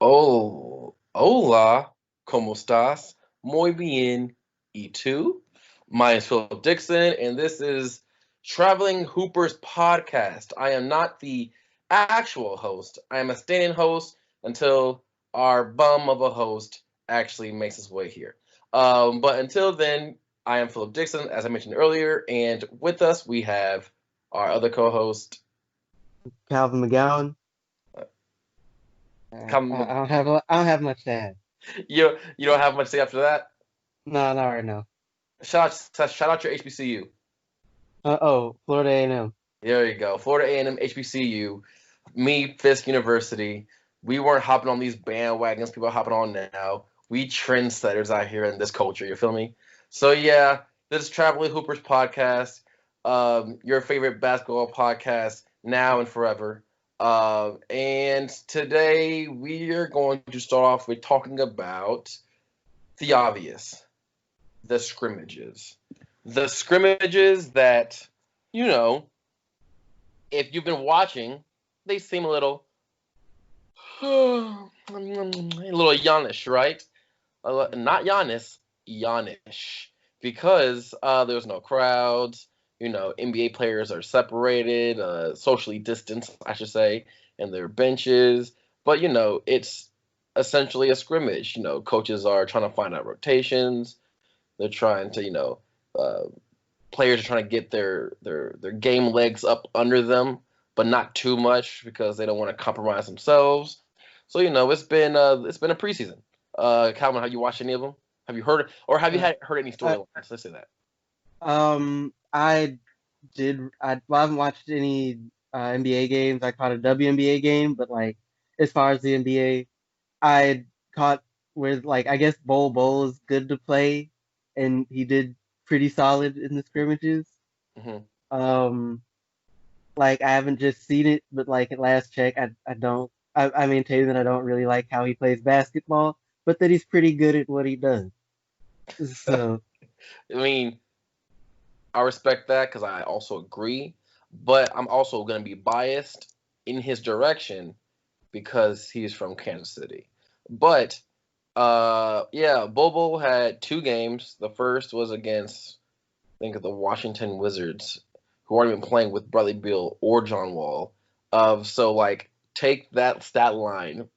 Oh, hola, ¿cómo estás? Muy bien, ¿y tú? My name is Phillip Dixon, and this is Traveling Hoopers Podcast. I am not the actual host. I am a stand-in host until our bum of a host actually makes his way here. But until then, I am Phillip Dixon, as I mentioned earlier, and with us we have our other co-host. Calvin McGowan. Come, I don't have much to add. you don't have much to say after that. No, not right now. Shout out your HBCU. Florida A&M. There you go. Florida A&M HBCU. Me, Fisk University. We weren't hopping on these bandwagons people are hopping on now. We trendsetters out here in this culture. You feel me? So yeah, this is Traveling Hoopers podcast. Your favorite basketball podcast now and forever. And today we are going to start off with talking about the obvious, the scrimmages. The scrimmages that, you know, if you've been watching, they seem a little, a little Giannish, right? Not Giannis, Giannish, because there's no crowds. NBA players are separated, socially distanced, I should say, and their benches. But it's essentially a scrimmage. Coaches are trying to find out rotations. They're trying to, uh, players are trying to get their game legs up under them, but not too much because they don't want to compromise themselves. So it's been a preseason. Calvin, have you watched any of them? Have you heard or have you Uh, had heard any I, storylines? Let's say that. I I haven't watched any NBA games. I caught a WNBA game, but like as far as the NBA, I caught with like I guess Bol Bol is good to play, and he did pretty solid in the scrimmages. Hmm. Um, like I haven't just seen it, but like at last check, I don't. I maintain that I don't really like how he plays basketball, but that he's pretty good at what he does. So I mean, I respect that because I also agree, but I'm also going to be biased in his direction because he's from Kansas City. But yeah, Bobo had two games. The first was against, I think, the Washington Wizards, who aren't even playing with Bradley Beal or John Wall. So like, take that stat line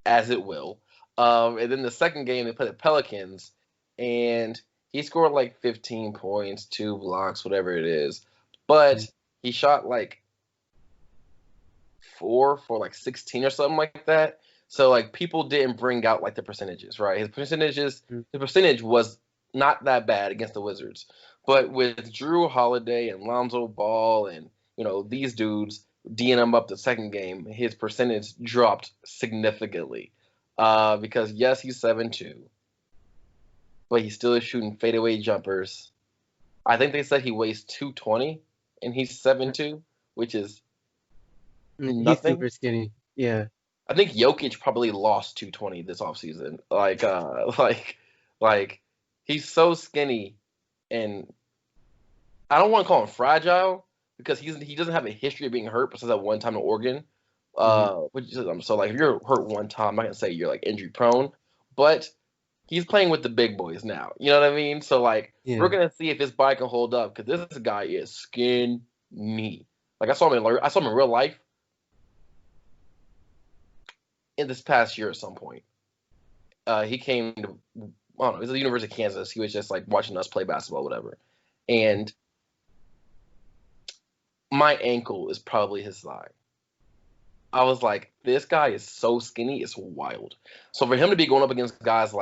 as it will. And then the second game they played the Pelicans, and he scored like 15 points, two blocks, whatever it is. But he shot like four for like 16 or something like that. So like people didn't bring out like the percentages, right? The percentage was not that bad against the Wizards. But with Drew Holiday and Lonzo Ball and these dudes D'ing him up the second game, his percentage dropped significantly. Because yes, he's 7'2", but he still is shooting fadeaway jumpers. I think they said he weighs 220 and he's 7'2", which is he's nothing. super skinny. Yeah. I think Jokic probably lost 220 this offseason. Like he's so skinny, and I don't want to call him fragile because he doesn't have a history of being hurt besides that one time in Oregon. hmm So like if you're hurt one time, I'm not gonna say you're like injury prone, but he's playing with the big boys now. You know what I mean? So like we're Yeah. gonna see if his body can hold up because this guy is skinny. Like I saw him in real life in this past year at some point. He came to, I don't know, he was at the University of Kansas. He was just like watching us play basketball, whatever. And my ankle is probably his thigh. I was like, this guy is so skinny, it's wild. So for him to be going up against guys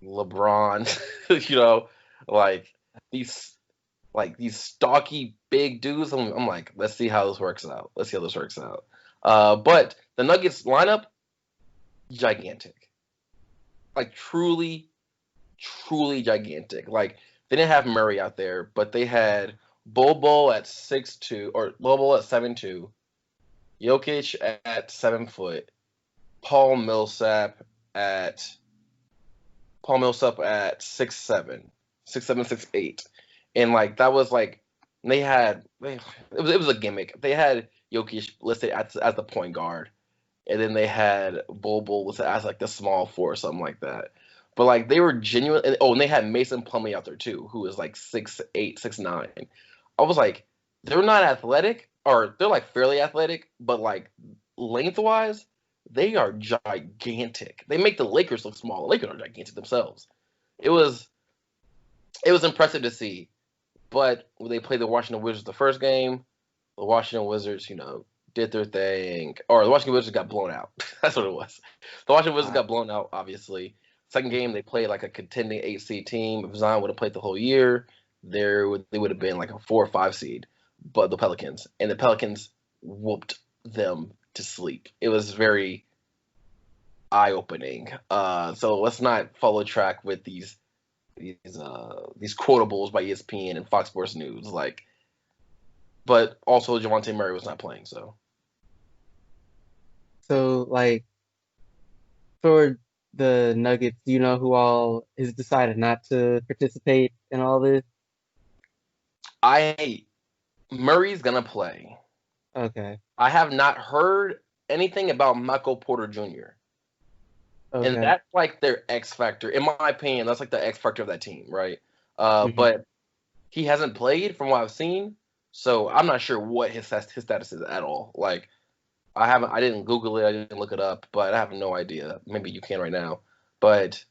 LeBron, like these these stocky big dudes, I'm like, let's see how this works out. Let's see how this works out. But the Nuggets lineup, gigantic, like truly gigantic. Like they didn't have Murray out there, but they had Bol Bol at 6'2", or Bol Bol at 7'2", Jokic at 7 foot, Paul Millsap at Paul Millsap at 6'7", 6'7", 6'8", and like that was like it was a gimmick. They had Jokic listed as the point guard, and then they had Bol Bol was as like the small four or something like that. But like they were genuine. And they had Mason Plumlee out there too, who was like 6'8", 6'9". I was like, they're not athletic, or they're like fairly athletic, but like lengthwise, they are gigantic. They make the Lakers look small. The Lakers are gigantic themselves. It was impressive to see. But when they played the Washington Wizards the first game, the Washington Wizards, did their thing. Or the Washington Wizards got blown out. That's what it was. The Washington Wizards got blown out, obviously. Second game, they played like a contending 8 seed team. If Zion would have played the whole year, they would have been like a 4 or 5 seed. But the Pelicans. And the Pelicans whooped them to sleep. It was very eye-opening. So let's not follow track with these quotables by ESPN and Fox Sports News, but also Javonte Murray was not playing. So like for the Nuggets, do you know who all has decided not to participate in all this? Murray's gonna play. Okay. I have not heard anything about Michael Porter Jr. Okay. And that's like their X factor, in my opinion. That's like the X factor of that team, right? Mhm. But he hasn't played from what I've seen, so I'm not sure what his status is at all. Like, I didn't Google it, I didn't look it up, but I have no idea. Maybe you can right now. But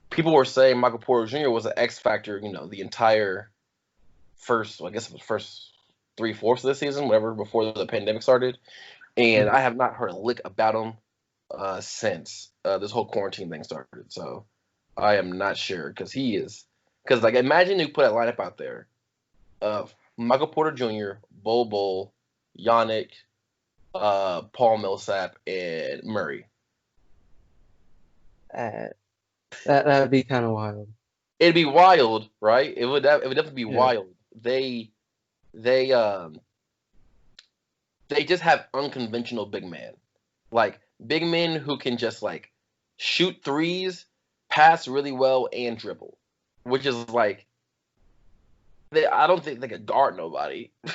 people were saying Michael Porter Jr. was an X factor, the entire first 3/4 of the season, whatever, before the pandemic started. And I have not heard a lick about him since this whole quarantine thing started. So I am not sure because imagine you put a lineup out there of Michael Porter Jr., Bol Bol, Yannick, Paul Millsap, and Murray. That would be kind of wild. It'd be wild, right? It would definitely be wild. They just have unconventional big men, like big men who can just like shoot threes, pass really well, and dribble, which is like I don't think they could guard nobody. I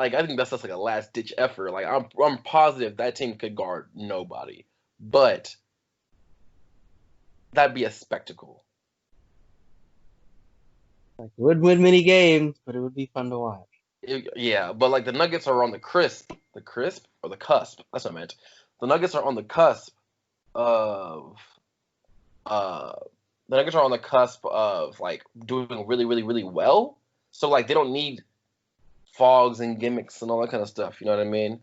think that's just like a last ditch effort. Like I'm positive that team could guard nobody, but that'd be a spectacle. Like, it would win many games, but it would be fun to watch. Yeah, but like the Nuggets are on the cusp. That's what I meant. The Nuggets are on the cusp of like doing really, really, really well. So like they don't need fogs and gimmicks and all that kind of stuff. You know what I mean?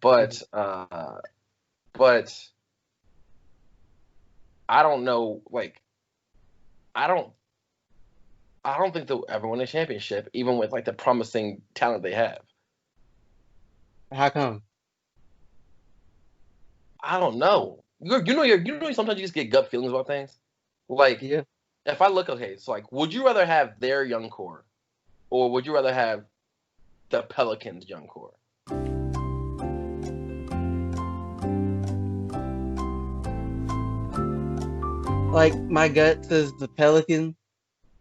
But I don't know. Like I don't think they'll ever win a championship, even with like the promising talent they have. How come? I don't know. Sometimes you just get gut feelings about things. Like, Yeah. if I look, okay, so like, would you rather have their young core, or would you rather have the Pelicans' young core? Like, my gut says the Pelicans,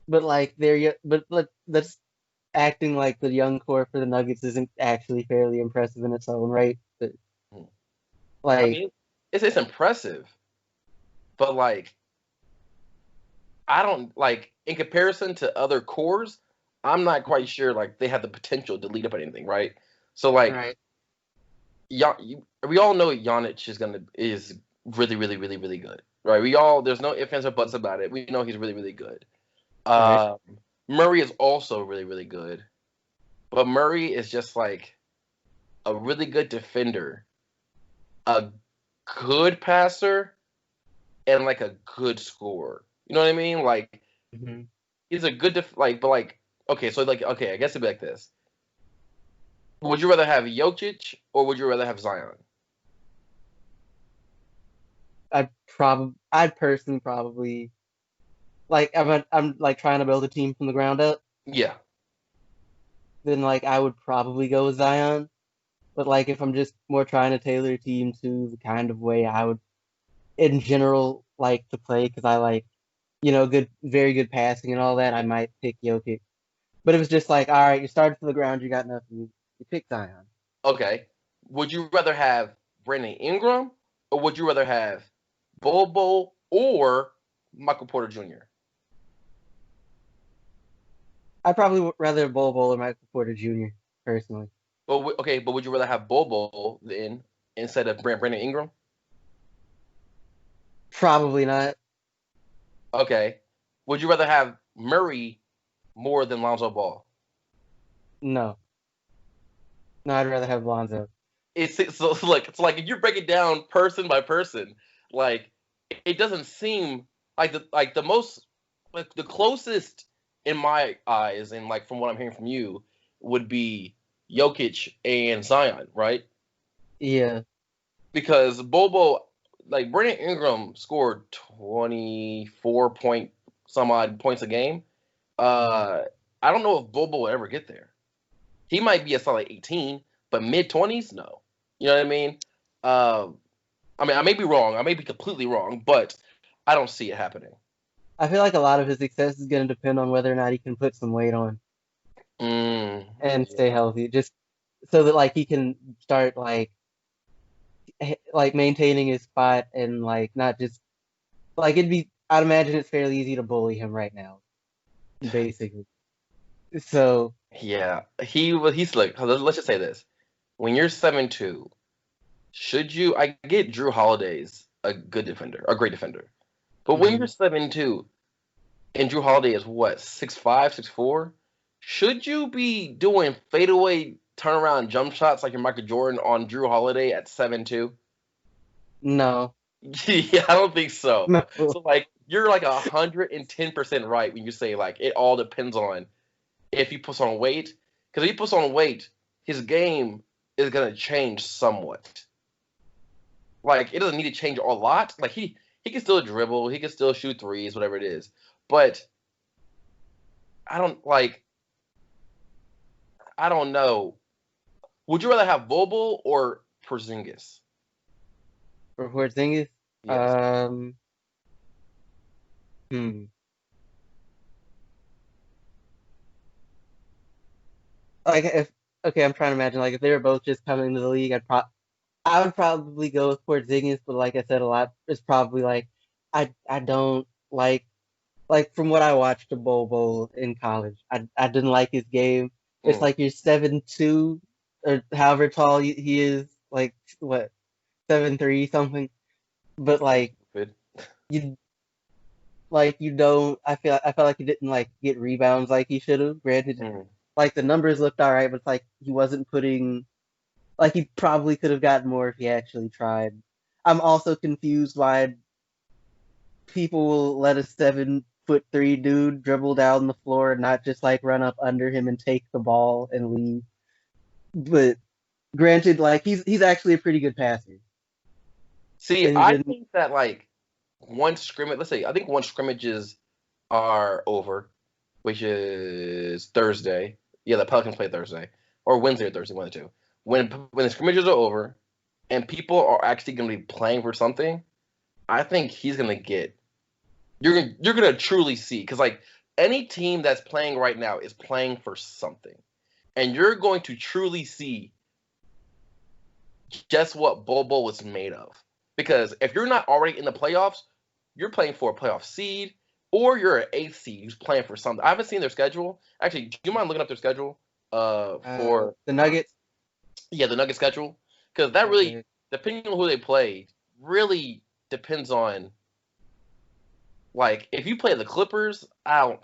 but like that's acting like the young core for the Nuggets isn't actually fairly impressive in its own right. But like, I mean, it's impressive, but like, I don't like in comparison to other cores, I'm not quite sure like they have the potential to lead up anything, right? So like, right. We all know Yannick is really, really, really, really good, right? There's no ifs, ands, or buts about it. We know he's really, really good. Right. Murray is also really, really good, but Murray is just like a really good defender, a good passer, and like a good scorer. You know what I mean? Like Mm-hmm. he's a good okay, so like okay, I guess it'd be like this. Would you rather have Jokic or would you rather have Zion? I'd personally probably like I'm like trying to build a team from the ground up. Yeah. Then like I would probably go with Zion. But like if I'm just more trying to tailor a team to the kind of way I would in general like to play, because I like very good passing and all that, I might pick Jokic. But it was just like, all right, you started from the ground, you got nothing, you pick Zion. Okay. Would you rather have Brandon Ingram, or would you rather have Bol Bol or Michael Porter Jr.? I'd probably rather Bol Bol or Michael Porter Jr. personally. But would you rather have Bol Bol then instead of Brandon Ingram? Probably not. Okay. Would you rather have Murray more than Lonzo Ball? No. No, I'd rather have Lonzo. It's like if you break it down person by person, like it doesn't seem like the closest in my eyes and like from what I'm hearing from you would be Jokic and Zion, right? Yeah. Because Bobo, like Brandon Ingram scored 24 point some odd points a game. I don't know if Bobo will ever get there. He might be a solid 18, but mid 20s, no. You know what I mean? I may be wrong. I may be completely wrong, but I don't see it happening. I feel like a lot of his success is going to depend on whether or not he can put some weight on and stay healthy, just so that like he can start like maintaining his spot and like not just like it'd be. I'd imagine it's fairly easy to bully him right now, basically. So Yeah, he's like, let's just say this. When you're 7'2", should you? I get Drew Holiday's a good defender, a great defender, but when you're 7'2", and Drew Holiday is what 6'5", 6'4", should you be doing fadeaway turnaround jump shots like you're Michael Jordan on Drew Holiday at 7'2"? no, Yeah, I don't think so. no. So like you're like 110% right when you say like it all depends on if he puts on weight. Because if he puts on weight, his game is gonna change somewhat. Like it doesn't need to change a lot. Like he can still dribble, he can still shoot threes, whatever it is. But I don't know. Would you rather have Bobo or Porzingis? For Porzingis, Yes. hmm. Like if okay, I'm trying to imagine like if they were both just coming into the league, I would probably go with Porzingis, but like I said, a lot is probably like I don't like from what I watched of Bol Bol in college, I didn't like his game. It's like you're 7'2" or however tall he is, like what 7'3" something, but like Good. you you don't. I felt like he didn't like get rebounds like he should have. Granted, like the numbers looked all right, but it's like he wasn't putting. Like he probably could have gotten more if he actually tried. I'm also confused why people will let a 7'3" dude dribble down the floor and not just like run up under him and take the ball and leave. But granted, like he's actually a pretty good passer. See, And I then think that like once scrimmage, let's say, I think once scrimmages are over, which is Thursday. Yeah, the Pelicans play Thursday or Wednesday or Thursday, one of the two. When the scrimmages are over and people are actually going to be playing for something, I think he's going to get. You're gonna truly see because like any team that's playing right now is playing for something, and you're going to truly see just what Bobo was made of. Because if you're not already in the playoffs, you're playing for a playoff seed, or you're an eighth seed who's playing for something. I haven't seen their schedule. Actually, do you mind looking up their schedule? For the Nuggets. Yeah, the Nugget schedule, because that really, Okay. depending on who they play, really depends on. Like, if you play the Clippers, I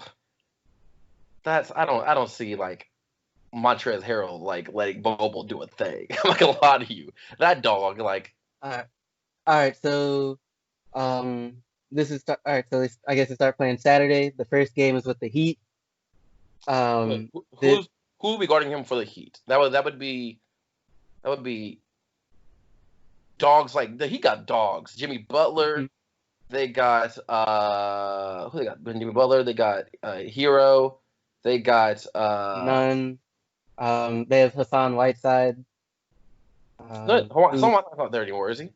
don't see like Montrezl Harrell like letting Bobo do a thing. I'm not gonna lie to you. That dog, like, All right. So this is all right. So I guess they start playing Saturday. The first game is with the Heat. wait, The, who will be guarding him for the Heat? That would be dogs like he got dogs. Jimmy Butler. They got who they got? Jimmy Butler. They got Hero. They got None. They have Hassan Whiteside. Hassan Whiteside's not there anymore, is he?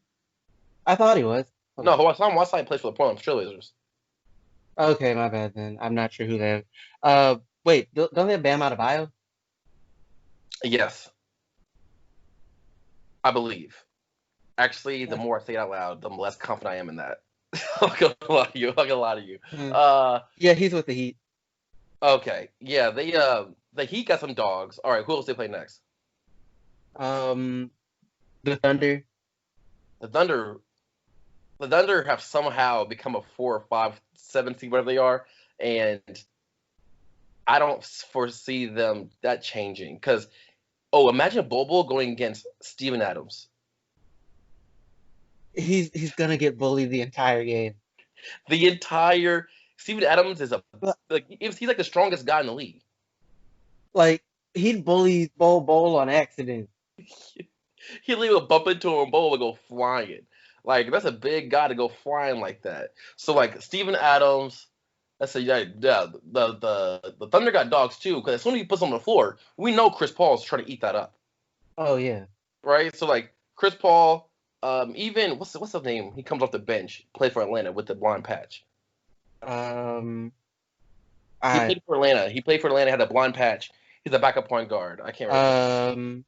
I thought he was. No, Hassan Whiteside plays for the Portland Trailblazers. Okay, my bad then. I'm not sure who they have. Wait, don't they have Bam Adebayo? Yes, I believe. Actually, the more I say it out loud, the less confident I am in that. I'm gonna lie to you. I'm gonna lie to you. Yeah, he's with the Heat. Okay. Yeah, the Heat got some dogs. All right, who else they play next? The Thunder. The Thunder. The Thunder have somehow become a 4 or 5, 7 seed, whatever they are, and I don't foresee them that changing. Because imagine Bol Bol going against Steven Adams. He's gonna get bullied the entire game. The entire Steven Adams is he's like the strongest guy in the league. Like he'd bully Bol Bol on accident. He'll leave bump into him and Bol will go flying. Like that's a big guy to go flying like that. So like Steven Adams, let's say the Thunder got dogs too, because as soon as he puts them on the floor, we know Chris Paul's trying to eat that up. Oh yeah. Right? So like Chris Paul, even what's his name? He comes off the bench, played for Atlanta with the blind patch. He played for Atlanta. Had a blind patch. He's a backup point guard. I can't remember.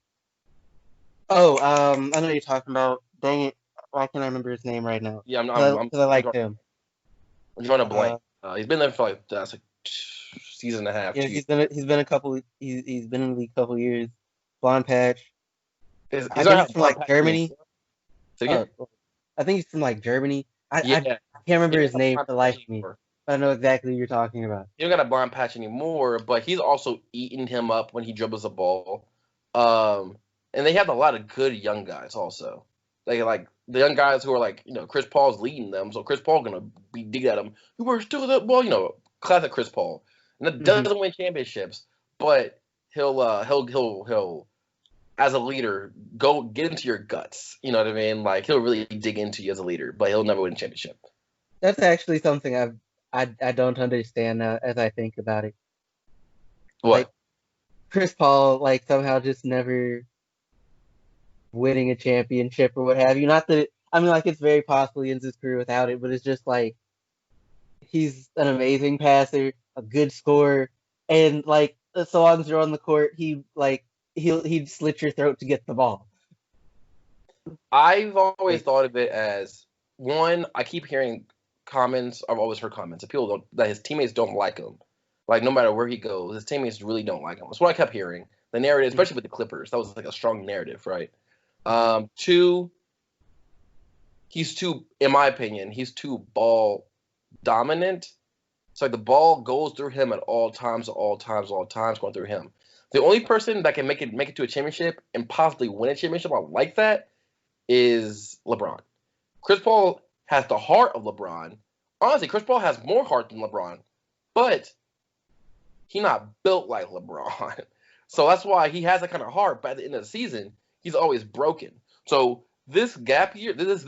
I know you're talking about. Dang it, why can't I remember his name right now? Yeah, because I like him. I'm drawing a blank. He's been there for like season and a half. Yeah, he's been in the league a couple years. Blonde patch. I think he's from like Germany. I think he's from like Germany. I can't remember his name for the life of me. I know exactly what you're talking about. He don't got a blind patch anymore, but he's also eating him up when he dribbles the ball. And they have a lot of good young guys also. Like the young guys who are like, Chris Paul's leading them, so Chris Paul gonna be digging at him. We were still classic Chris Paul. And that doesn't win championships, but he'll as a leader go get into your guts. You know what I mean? Like he'll really dig into you as a leader, but he'll never win a championship. That's actually something I don't understand now as I think about it. What? Like Chris Paul, like somehow just never winning a championship or what have you. Not that it's very possible he ends his career without it, but it's just like he's an amazing passer, a good scorer, and like so long as you're on the court, he'd slit your throat to get the ball. I've always thought of it as one. I keep hearing comments. I've always heard comments of people that his teammates don't like him. Like no matter where he goes, his teammates really don't like him. That's what I kept hearing. The narrative, especially with the Clippers, that was like a strong narrative, right? Two, in my opinion, he's too ball dominant. So like the ball goes through him at all times, going through him. The only person that can make it to a championship and possibly win a championship like that is LeBron. Chris Paul has the heart of LeBron. Honestly, Chris Paul has more heart than LeBron, but he's not built like LeBron. So that's why he has that kind of heart. But at the end of the season, he's always broken. So this gap here, this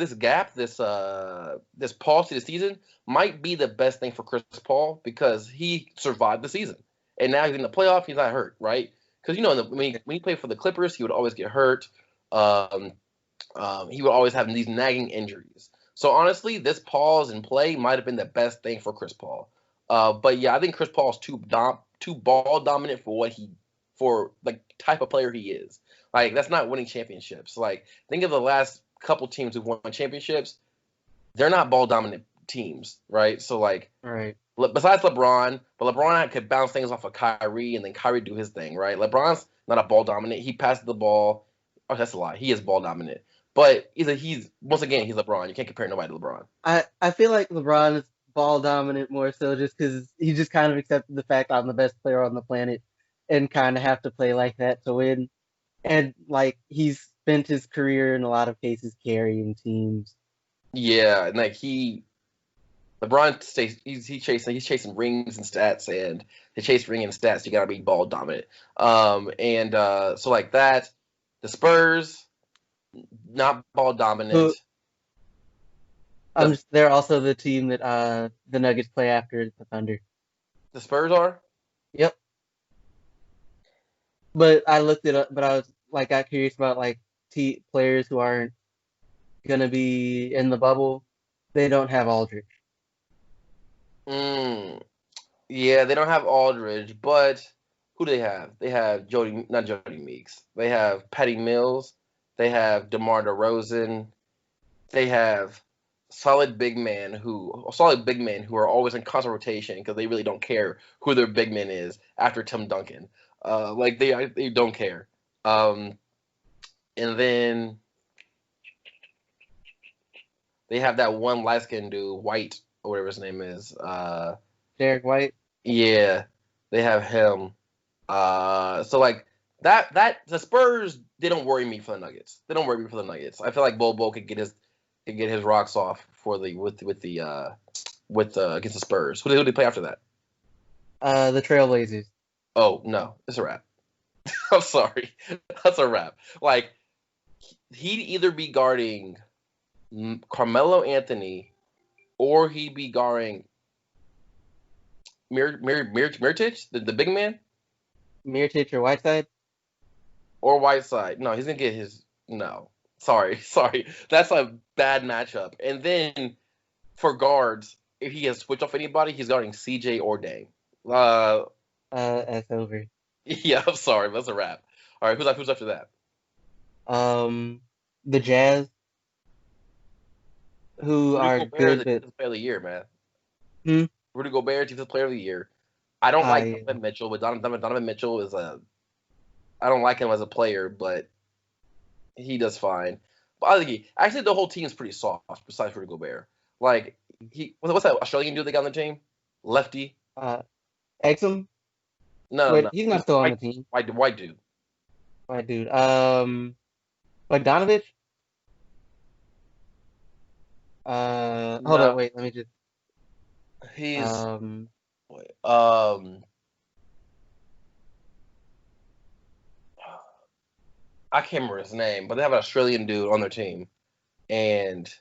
pause to the season might be the best thing for Chris Paul because he survived the season. And now he's in the playoff, he's not hurt, right? Because, when he played for the Clippers, he would always get hurt. He would always have these nagging injuries. So, honestly, this pause and play might have been the best thing for Chris Paul. But, yeah, I think Chris Paul's too ball dominant for the type of player he is. Like, that's not winning championships. Like, think of the last couple teams who've won championships. They're not ball dominant teams, right? So, like, right. Besides LeBron, but LeBron could bounce things off of Kyrie, and then Kyrie do his thing, right? LeBron's not a ball dominant. He passes the ball. Oh, that's a lie. He is ball dominant. But he's LeBron. You can't compare nobody to LeBron. I feel like LeBron is ball dominant more so just because he just kind of accepted the fact I'm the best player on the planet and kind of have to play like that to win. And like he's spent his career in a lot of cases carrying teams. Yeah, and like LeBron stays. He's chasing rings and stats, and to chase ring and stats, you gotta be ball dominant. So like that, the Spurs, not ball dominant. They're also the team that the Nuggets play after the Thunder. The Spurs are. Yep. But I looked it up. But I was got curious about players who aren't gonna be in the bubble. They don't have Aldridge. Yeah, they don't have Aldridge, but who do they have? They have not Jody Meeks. They have Patty Mills. They have DeMar DeRozan. They have solid big men who are always in constant rotation because they really don't care who their big man is after Tim Duncan. Like they don't care. And then they have that one light skinned dude, White or whatever his name is. Derrick White. Yeah, they have him. So like that the Spurs, they don't worry me for the Nuggets. They don't worry me for the Nuggets. I feel like Bol Bol could get his rocks off for the against the Spurs. Who do they play after that? The Trailblazers. Oh no, it's a wrap. I'm sorry, that's a wrap. Like he'd either be guarding Carmelo Anthony or he'd be guarding Mirotic, the big man, Mirotic or Whiteside. or Whiteside. No, he's gonna get his. No, sorry. That's a bad matchup. And then for guards, if he has switched off anybody, he's guarding CJ or Dame. That's over. Yeah, I'm sorry, that's a wrap. All right, who's after that? The Jazz, who Rudy are Gobert good, is but Defensive Player of the Year, man. hmm? Rudy Gobert, Defensive Player of the Year. I don't like Yeah. Donovan Mitchell, but Donovan Mitchell is I don't like him as a player, but he does fine. But I think actually the whole team is pretty soft besides Rudy Gobert. Like what's that Australian dude they got on the team? Lefty? Exum. No, Wait, no. he's not still on the team. White dude. White dude. Bogdanovich. Hold No, on, wait. Let me just. he's Um, I can't remember his name, but they have an Australian dude on their team, and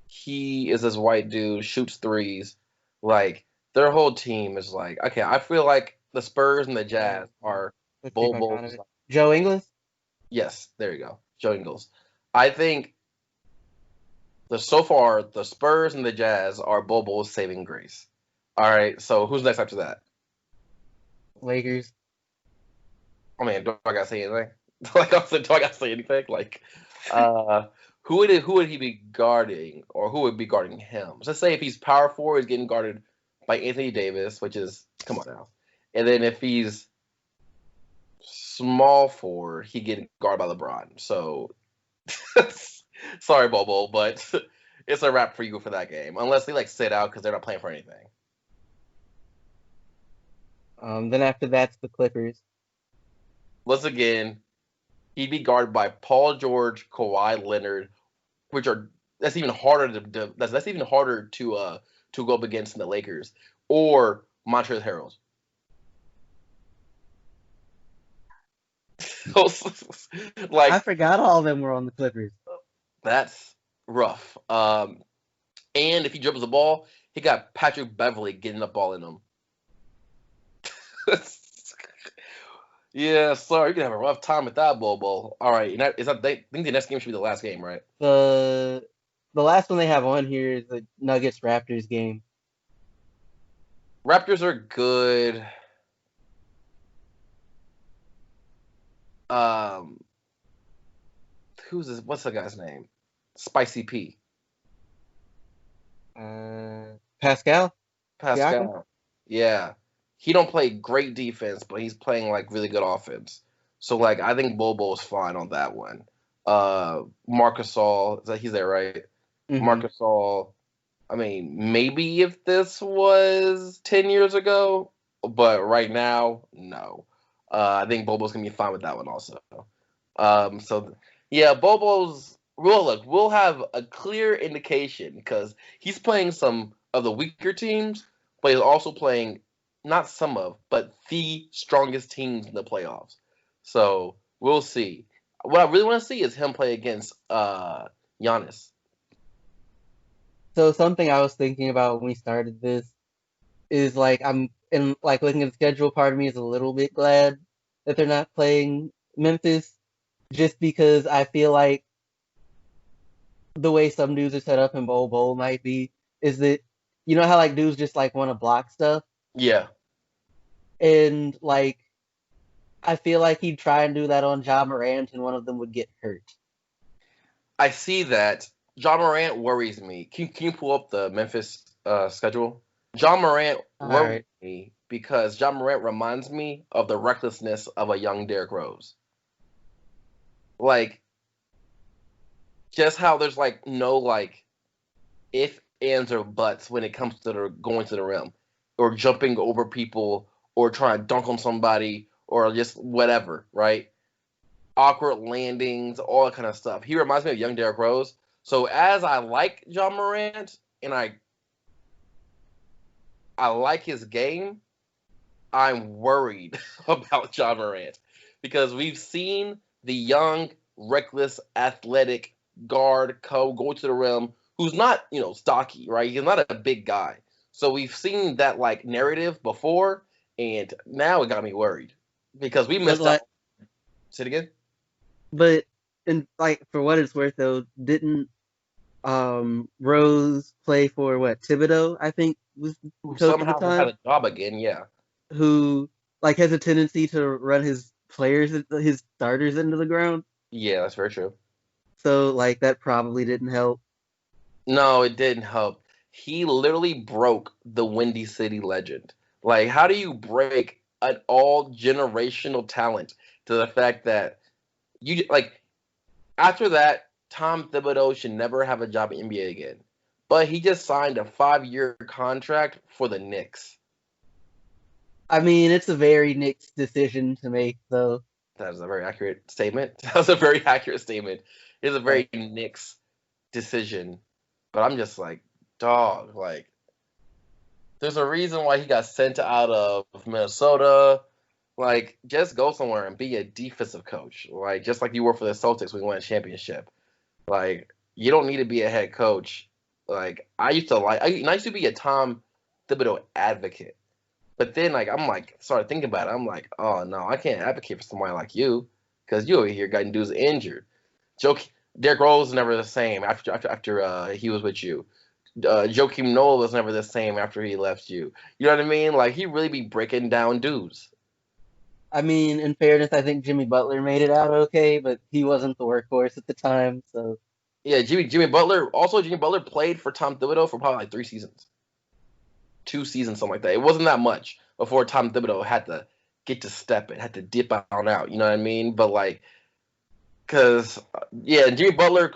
he is this white dude, shoots threes. Like their whole team is like, okay, I feel like the Spurs and the Jazz are let's see Bol if I Bol. found it. Joe Ingles. Yes, there you go, Joe Ingles. I think so far the Spurs and the Jazz are Bol Bol's saving grace. All right, so who's next after that? Lakers. I mean, do I gotta say anything? Like I said, do I gotta say anything? Like, who would he be guarding, or who would be guarding him? So let's say if he's power forward, he's getting guarded by Anthony Davis, which is come on now. And then if he's small forward, he getting guarded by LeBron. So sorry, Bobo, but it's a wrap for you for that game, unless they like sit out because they're not playing for anything. Then after that's the Clippers. Once again, he'd be guarded by Paul George, Kawhi Leonard, which are that's even harder that's even harder to go up against in the Lakers, or Montrezl Harrell. Like I forgot all of them were on the Clippers. that's rough. And if he dribbles the ball, he got Patrick Beverly getting the ball in him. Yeah, sorry, you're gonna have a rough time with that, Bobo. All right, I think the next game should be the last game, right? The last one they have on here is the Nuggets Raptors game. Raptors are good. Who's this? What's the guy's name? Spicy P. Pascal. Pascal. Yeah. He don't play great defense, but he's playing like really good offense. So like I think Bobo is fine on that one. Marc Gasol, he's there, right? Mm-hmm. Marc Gasol. I mean, maybe if this was 10 years ago, but right now, no. I think Bobo's gonna be fine with that one also. So yeah, we'll have a clear indication because he's playing some of the weaker teams, but he's also playing not some of, but the strongest teams in the playoffs. So we'll see. What I really want to see is him play against Giannis. So something I was thinking about when we started this is like I'm in like looking at the schedule. Part of me is a little bit glad that they're not playing Memphis, just because I feel like the way some dudes are set up in Bol Bol might be is that you know how like dudes just like want to block stuff, Yeah. and like I feel like he'd try and do that on Ja Morant and one of them would get hurt. I see that, John Morant worries me. Can you pull up the Memphis schedule? John Morant All worries right. me because John Morant reminds me of the recklessness of a young Derrick Rose. Like, just how there's like no like if, ands, or buts when it comes to the going to the rim or jumping over people or trying to dunk on somebody or just whatever, right? Awkward landings, all that kind of stuff. He reminds me of young Derrick Rose. So as I like John Morant and I like his game, I'm worried about John Morant because we've seen the young, reckless, athletic guard go to the rim who's not, stocky, right? He's not a big guy. So we've seen that like narrative before, and now it got me worried because we But missed out. like, Say it again. but and like for what it's worth though, didn't Rose play for what Thibadeau? I think was the Who coach at the somehow had time. a job again? Yeah, Who like has a tendency to run his starters into the ground. yeah, that's very true. So like that probably didn't help. No, it didn't help. He literally broke the Windy City legend. Like, how do you break an all generational talent to the fact that you like after that, Tom Thibadeau should never have a job in NBA again. But he just signed a 5-year contract for the Knicks. I mean, it's a very Knicks decision to make, though. That is a very accurate statement. That was a very accurate statement. It's a very Like, Knicks decision. But I'm just like, dog, like there's a reason why he got sent out of Minnesota. Like, just go somewhere and be a defensive coach. Like, just like you were for the Celtics when you won a championship. Like, you don't need to be a head coach. Like, I used to be a Tom Thibodeau advocate. But then, like, started thinking about it. I'm like, oh no, I can't advocate for somebody like you because you over here getting dudes injured. Derrick Rose is never the same after he was with you. Joakim Noah was never the same after he left you. You know what I mean? Like, he really be breaking down dudes. I mean, in fairness, I think Jimmy Butler made it out okay, but he wasn't the workhorse at the time, so Yeah, Jimmy Butler. Also, Jimmy Butler played for Tom Thibodeau for probably like 3 seasons, 2 seasons, something like that. It wasn't that much before Tom Thibodeau had to get to step it, had to dip on out. You know what I mean? But like, cause yeah, Jimmy Butler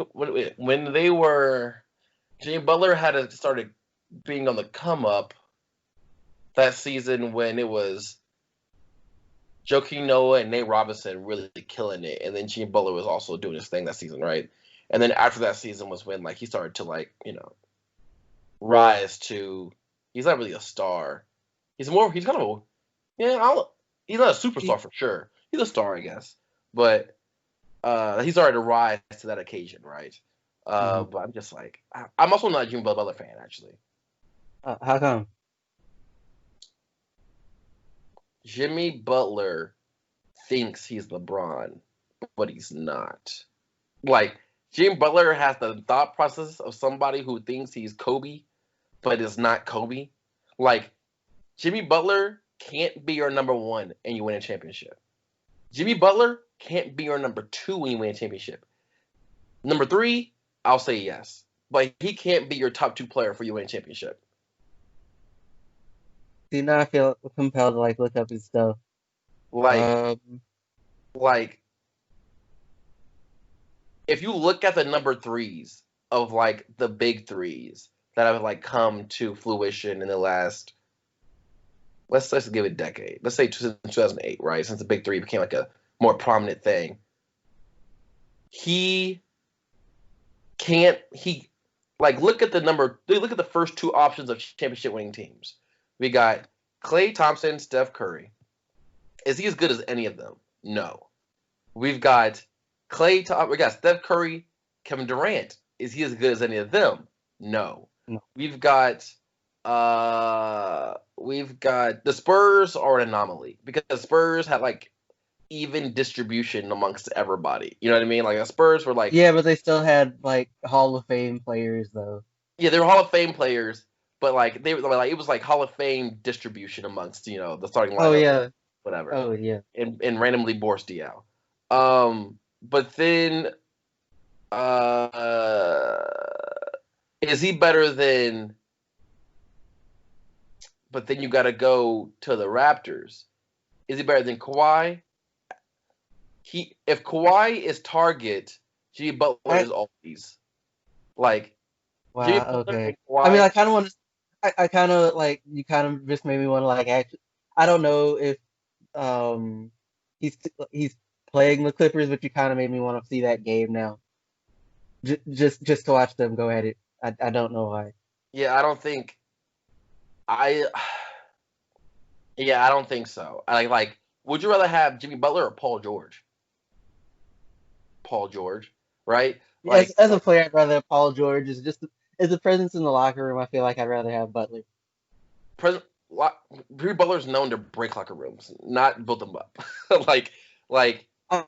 when they were Jimmy Butler had to started being on the come up that season when it was Joakim Noah and Nate Robinson really killing it, and then Jimmy Butler was also doing his thing that season, right? And then after that season was when like he started to like rise to. He's not really a star. He's kind of he's not a he, superstar for sure. He's a star, I guess, but he started to rise to that occasion, right? mhm. But I'm just like I'm also not a Jimmy Butler fan actually. How come? Jimmy Butler thinks he's LeBron, but he's not. Like Jimmy Butler has the thought process of somebody who thinks he's Kobe, but is not Kobe. Like Jimmy Butler can't be your number one and you win a championship. Jimmy Butler can't be your number two when you win a championship. Number three, I'll say yes, but he can't be your top two player for you win a championship. See, now I feel compelled to like look up his stuff. Like, Um, like if you look at the number threes of like the big threes that have like come to fruition in the last let's give it a decade. Let's say 2008, right? Since the big three became like a more prominent thing. He can't he like look at the first two options of championship winning teams. We got Klay Thompson, Steph Curry. Is he as good as any of them? No. We've got we got Steph Curry, Kevin Durant. Is he as good as any of them? No. no. We've got the Spurs are an anomaly because the Spurs had like even distribution amongst everybody. You know what I mean? Like the Spurs were like Yeah, but they still had like Hall of Fame players though. yeah, they were Hall of Fame players, but like they were like it was like Hall of Fame distribution amongst the starting Oh lineup, yeah. whatever, Oh yeah. and randomly Boris Diaw. But then Is he better than? But then you got to go to the Raptors. Is he better than Kawhi? If Kawhi is target, Jimmy Butler is always like Jimmy Wow. Butler and Okay. I mean, Kawhi. I kind of want to. I kind of like you. Kind of just made me want to like actually. I don't know if um he's playing the Clippers, but you kind of made me want to see that game now. Just to watch them go at it. I don't know why. Yeah, I don't think I. Yeah, I don't think so. I like. Would you rather have Jimmy Butler or Paul George? Paul George, right? Like, As a player, I'd rather have Paul George. Is just as a presence in the locker room. I feel like I'd rather have Butler. President Jimmy Butler's known to break locker rooms, not build them up. like, like Uh,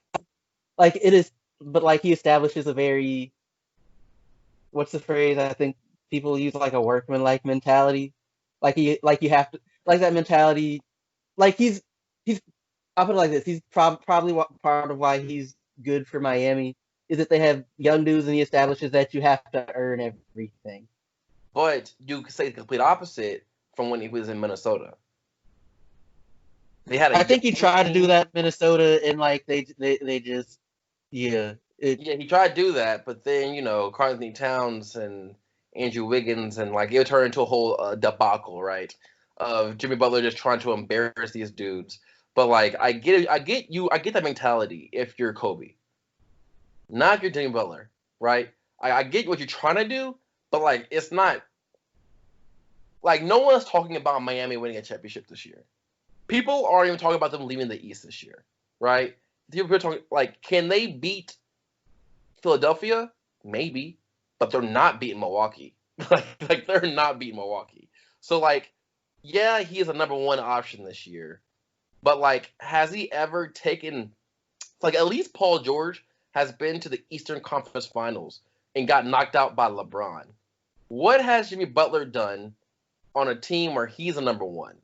like it is, but like he establishes a very what's the phrase? I think people use like a workman-like mentality. Like you have to like that mentality. Like he's I'll put it like this. He's probably part of why he's good for Miami is that they have young dudes and he establishes that you have to earn everything. but you could say the complete opposite from when he was in Minnesota. They had a I think he young tried to do team. that in Minnesota and like they just yeah it Yeah, he tried to do that, but then Karl Anthony Towns and Andrew Wiggins and like it turned into a whole debacle, right? Of Jimmy Butler just trying to embarrass these dudes. But like, I get it, I get that mentality if you're Kobe, not if you're Jimmy Butler, right? I get what you're trying to do, but like, it's not like no one's talking about Miami winning a championship this year. People aren't even talking about them leaving the East this year, right? People are talking like, can they beat Philadelphia? Maybe, but they're not beating Milwaukee. like they're not beating Milwaukee. So like, yeah, he is a number one option this year, but like, has he ever taken like at least Paul George has been to the Eastern Conference Finals and got knocked out by LeBron. What has Jimmy Butler done on a team where he's a number one?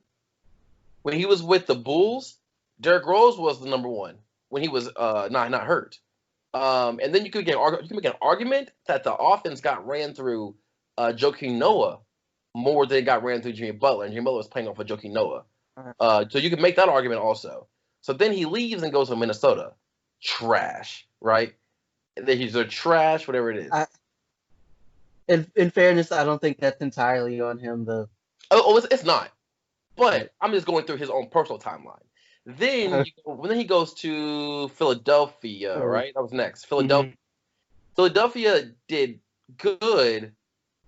When he was with the Bulls, Derrick Rose was the number one when he was not hurt. And then you can make an argument that the offense got ran through Joakim Noah more than it got ran through Jimmy Butler, and Jimmy Butler was playing off of Joakim Noah. So you can make that argument also. So then he leaves and goes to Minnesota. Trash, right? He's a trash, whatever it is. in fairness, I don't think that's entirely on him though. It's not. But I'm just going through his own personal timeline. Then he goes to Philadelphia, right? That was next. Philadelphia. Mm-hmm. Philadelphia did good,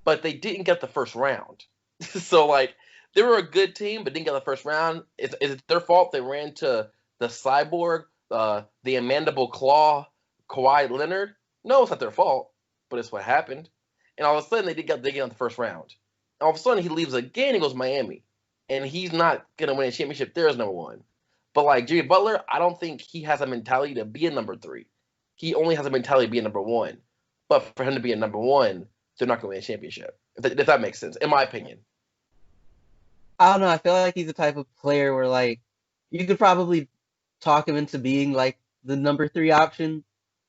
but they didn't get the first round. So like they were a good team, but didn't get the first round. Is it their fault they ran to the cyborg, the mandible claw, Kawhi Leonard? No, it's not their fault, but it's what happened. And all of a sudden they get on the first round. And all of a sudden he leaves again. He goes to Miami, and he's not gonna win a championship there as number one. But like Jimmy Butler, I don't think he has a mentality to be a number three. He only has a mentality to be a number one. But for him to be a number one, they're not going to win a championship. If that makes sense, in my opinion. I don't know. I feel like he's the type of player where like you could probably talk him into being like the number three option,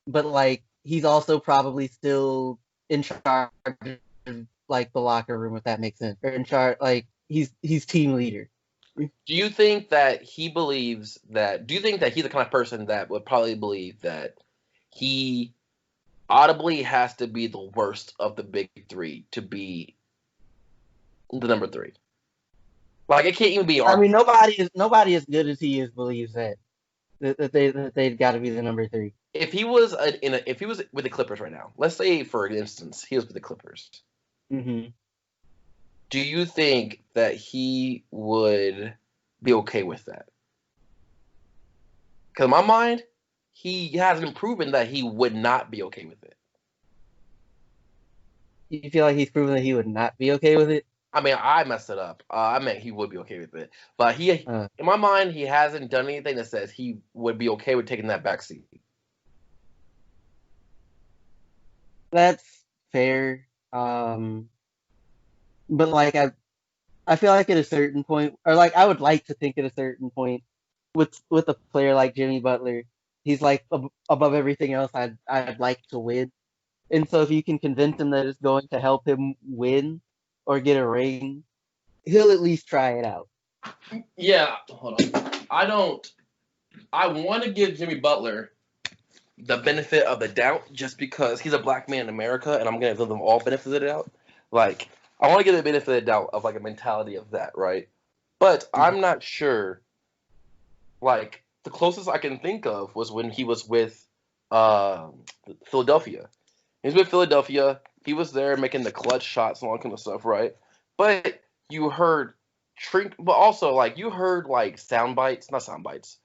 but like he's also probably still in charge of like the locker room, if that makes sense. Or in charge, like he's team leader. Do you think that he believes that? Do you think that he's the kind of person that would probably believe that he audibly has to be the worst of the big three to be the number three? Like it can't even be I mean, argued. nobody as good as he is believes that they've got to be the number three. If he was if he was with the Clippers right now, let's say for instance he was with the Clippers, Mm-hmm. do you think that he would be okay with that? Because in my mind, he hasn't proven that he would not be okay with it. You feel like he's proven that he would not be okay with it? I mean, I messed it up. I meant he would be okay with it, but in my mind, he hasn't done anything that says he would be okay with taking that back seat. That's fair. But like I feel like at a certain point, or like I would like to think at a certain point, with a player like Jimmy Butler, he's like above everything else. I'd like to win. And so if you can convince him that it's going to help him win or get a ring, he'll at least try it out. Yeah, hold on. I want to give Jimmy Butler the benefit of the doubt just because he's a black man in America, and I'm going to give them all benefit of the doubt. Like, I want to give the benefit of the doubt of, like, a mentality of that, right? But I'm not sure. Like, the closest I can think of was when he was with Philadelphia. He was with Philadelphia. He was there making the clutch shots and all that kind of stuff, right? But you heard but also, like, you heard, like, sound bites, not sound bites.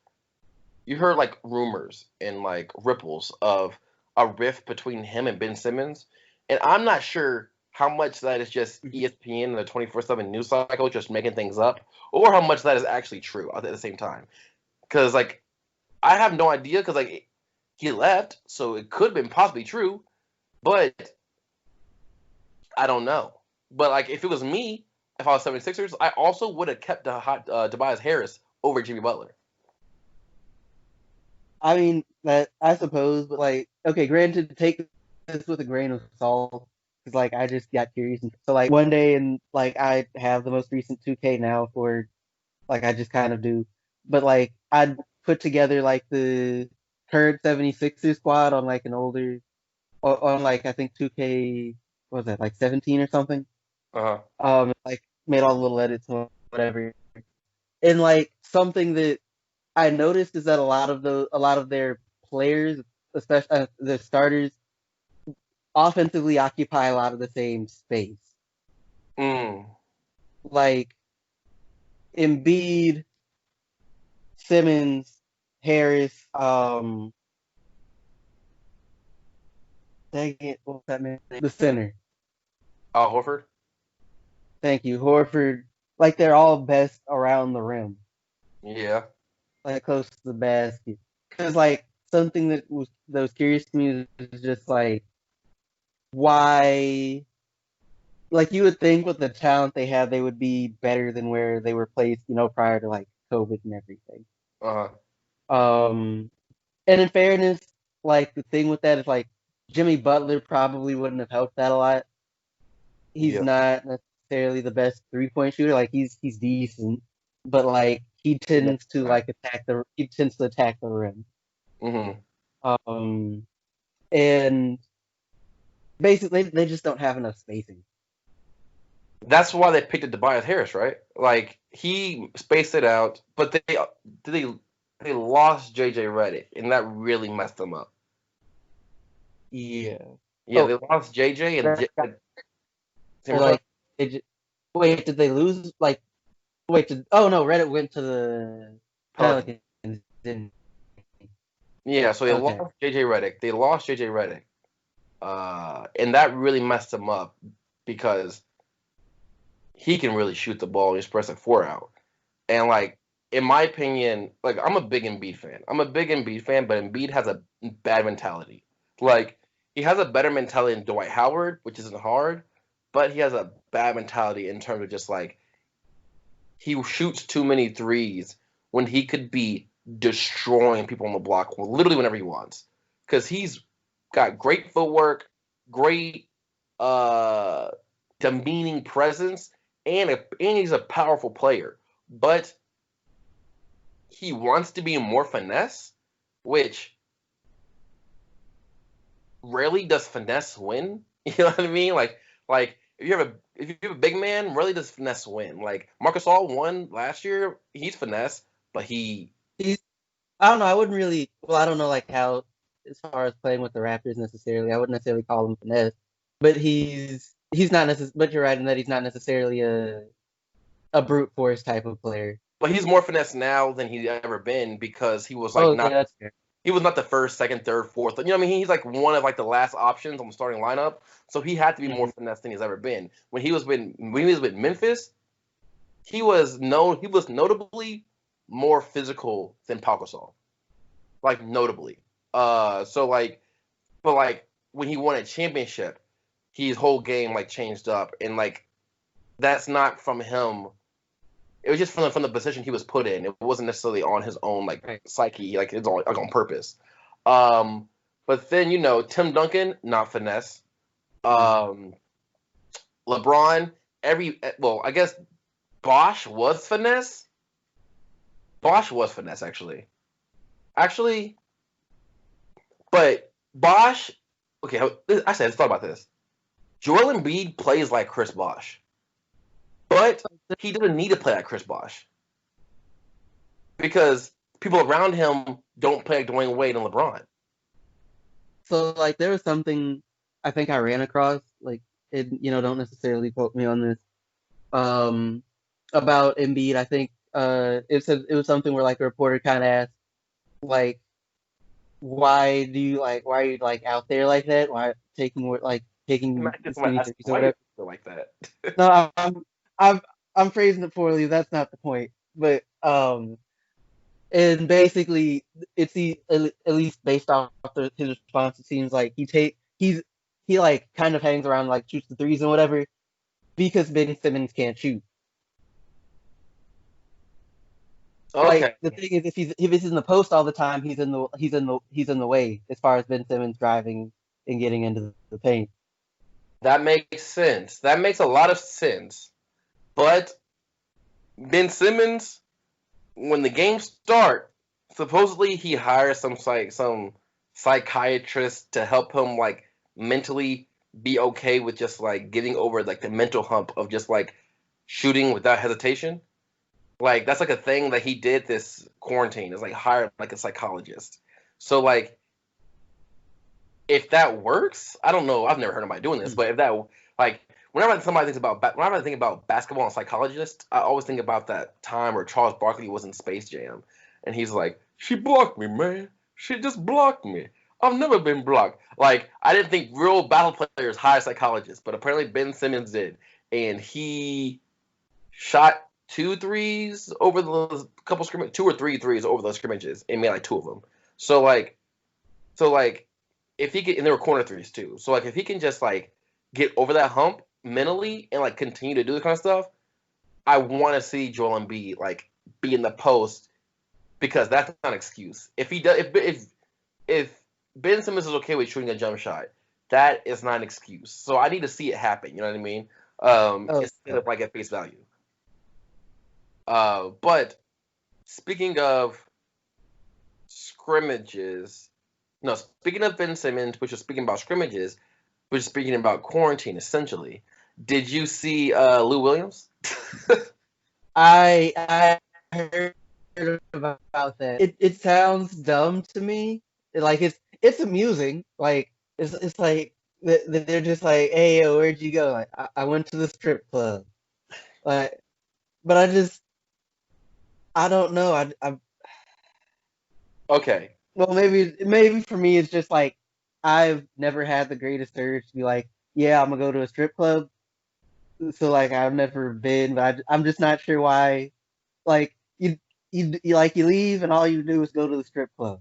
You heard, like, rumors and, like, ripples of a rift between him and Ben Simmons. And I'm not sure how much that is just ESPN and the 24/7 news cycle just making things up, or how much that is actually true at the same time. Because, like, I have no idea because, like, he left, so it could have been possibly true, but I don't know. But, like, if it was me, if I was 76ers, I also would have kept the hot Tobias Harris over Jimmy Butler. I mean, that I suppose, but like, okay, granted, take this with a grain of salt, because like I just got curious, and so like one day, and like I have the most recent 2K now for, like I just kind of do, but like I'd put together like the current 76ers squad on like an older, on like I think 2K, what was that, like 17 or something? Uh-huh. Like made all the little edits or whatever, and like something that I noticed is that a lot of their players, especially the starters, offensively occupy a lot of the same space. Mm. Like Embiid, Simmons, Harris, dang it, what's that man? The center. Al Horford? Thank you, Horford. Like they're all best around the rim, Yeah. like close to the basket. Because like something that was curious to me is just like why, like you would think with the talent they have, they would be better than where they were placed, prior to like COVID and everything. Uh-huh. Um, and in fairness, like the thing with that is like Jimmy Butler probably wouldn't have helped that a lot. He's Yeah. not necessarily the best 3-point shooter. Like he's decent, but like he tends to attack the rim. Mm-hmm. Um, and basically they just don't have enough spacing. That's why they picked Tobias Harris, right? Like, he spaced it out, but they lost JJ Redick, and that really messed them up. Yeah. Yeah, Oh, they lost JJ and or like they just, wait, did they lose? Like, wait, oh no, Reddit went to the Pelicans. Pelicans. Didn't Yeah, so they Okay. lost JJ Redick. They lost JJ Redick. And that really messed them up because he can really shoot the ball and express a 4 out. And, like, in my opinion, like, I'm a big Embiid fan. I'm a big Embiid fan, but Embiid has a bad mentality. Like, he has a better mentality than Dwight Howard, which isn't hard, but he has a bad mentality in terms of just, like, he shoots too many threes when he could be destroying people on the block literally whenever he wants. Because he's got great footwork, great uh, demeaning presence, and he's a powerful player. But he wants to be more finesse, which rarely does finesse win. You know what I mean? Like if you have a big man, rarely does finesse win. Like Marcus All won last year, he's finesse, but he's, I don't know. I wouldn't really. Well, I don't know like how, as far as playing with the Raptors necessarily. I wouldn't necessarily call him finesse, but he's not necessarily. But you're right in that he's not necessarily a brute force type of player. but he's more finesse now than he's ever been because he was like Oh yeah, not that's fair. he was not the first, second, third, fourth. You know what I mean? He's like one of like the last options on the starting lineup. So he had to be more finesse than he's ever been. When he was with Memphis, he was notably more physical than Pau Gasol. Like notably. So like but like when he won a championship, his whole game like changed up and like that's not from him. It was just from the position he was put in. It wasn't necessarily on his own like Right. psyche, like it's on purpose. Um, But then, Tim Duncan, not finesse. No. LeBron, I guess Bosh was finesse. Bosh was finesse, actually. Actually, but Bosh, okay, I thought about this. Joel Embiid plays like Chris Bosh, but he doesn't need to play like Chris Bosh because people around him don't play like Dwayne Wade and LeBron. So like there was something I think I ran across, like don't necessarily quote me on this, about Embiid. I think it was something where like a reporter kind of asked like why are you like out there like that? Why taking skinny threes or Why do you whatever? feel like that? No, I'm I'm phrasing it poorly. That's not the point. But and basically it's at least based off his response, it seems like he like kind of hangs around, like shoots the threes and whatever, because Ben Simmons can't shoot. Okay, Like the thing is, if he's in the post all the time, he's in the way as far as Ben Simmons driving and getting into the paint. that makes sense. That makes a lot of sense. But Ben Simmons, when the games start, supposedly he hires some psychiatrist to help him like mentally be okay with just like getting over like the mental hump of just like shooting without hesitation. Like that's like a thing that he did this quarantine is like hire like a psychologist. So like if that works, I don't know. I've never heard anybody doing this, but if that like whenever I think about basketball and psychologists, I always think about that time where Charles Barkley was in Space Jam, and he's like, "She blocked me, man. She just blocked me. I've never been blocked." Like I didn't think real battle players hire psychologists, but apparently Ben Simmons did, and he shot two threes over the couple scrimmage, 2 or 3 threes over those scrimmages, and made like two of them. So like, so like if he could, and there were corner threes too. So like if he can just like get over that hump mentally and like continue to do this kind of stuff, I want to see Joel Embiid like be in the post because that's not an excuse. If he does, if Ben Simmons is okay with shooting a jump shot, that is not an excuse. So I need to see it happen. You know what I mean? Oh, Instead of like at face value. But speaking of scrimmages, no, speaking of Ben Simmons, which is speaking about scrimmages, which is speaking about quarantine, essentially. Did you see Lou Williams? I heard about that. It sounds dumb to me. Like it's amusing. Like it's like they're just like, hey, yo, where'd you go? Like I went to the strip club. Like, but I don't know. I Okay, well maybe for me it's just like I've never had the greatest urge to be like, yeah, I'm gonna go to a strip club. So like I've never been, but I'm just not sure why. Like you leave and all you do is go to the strip club.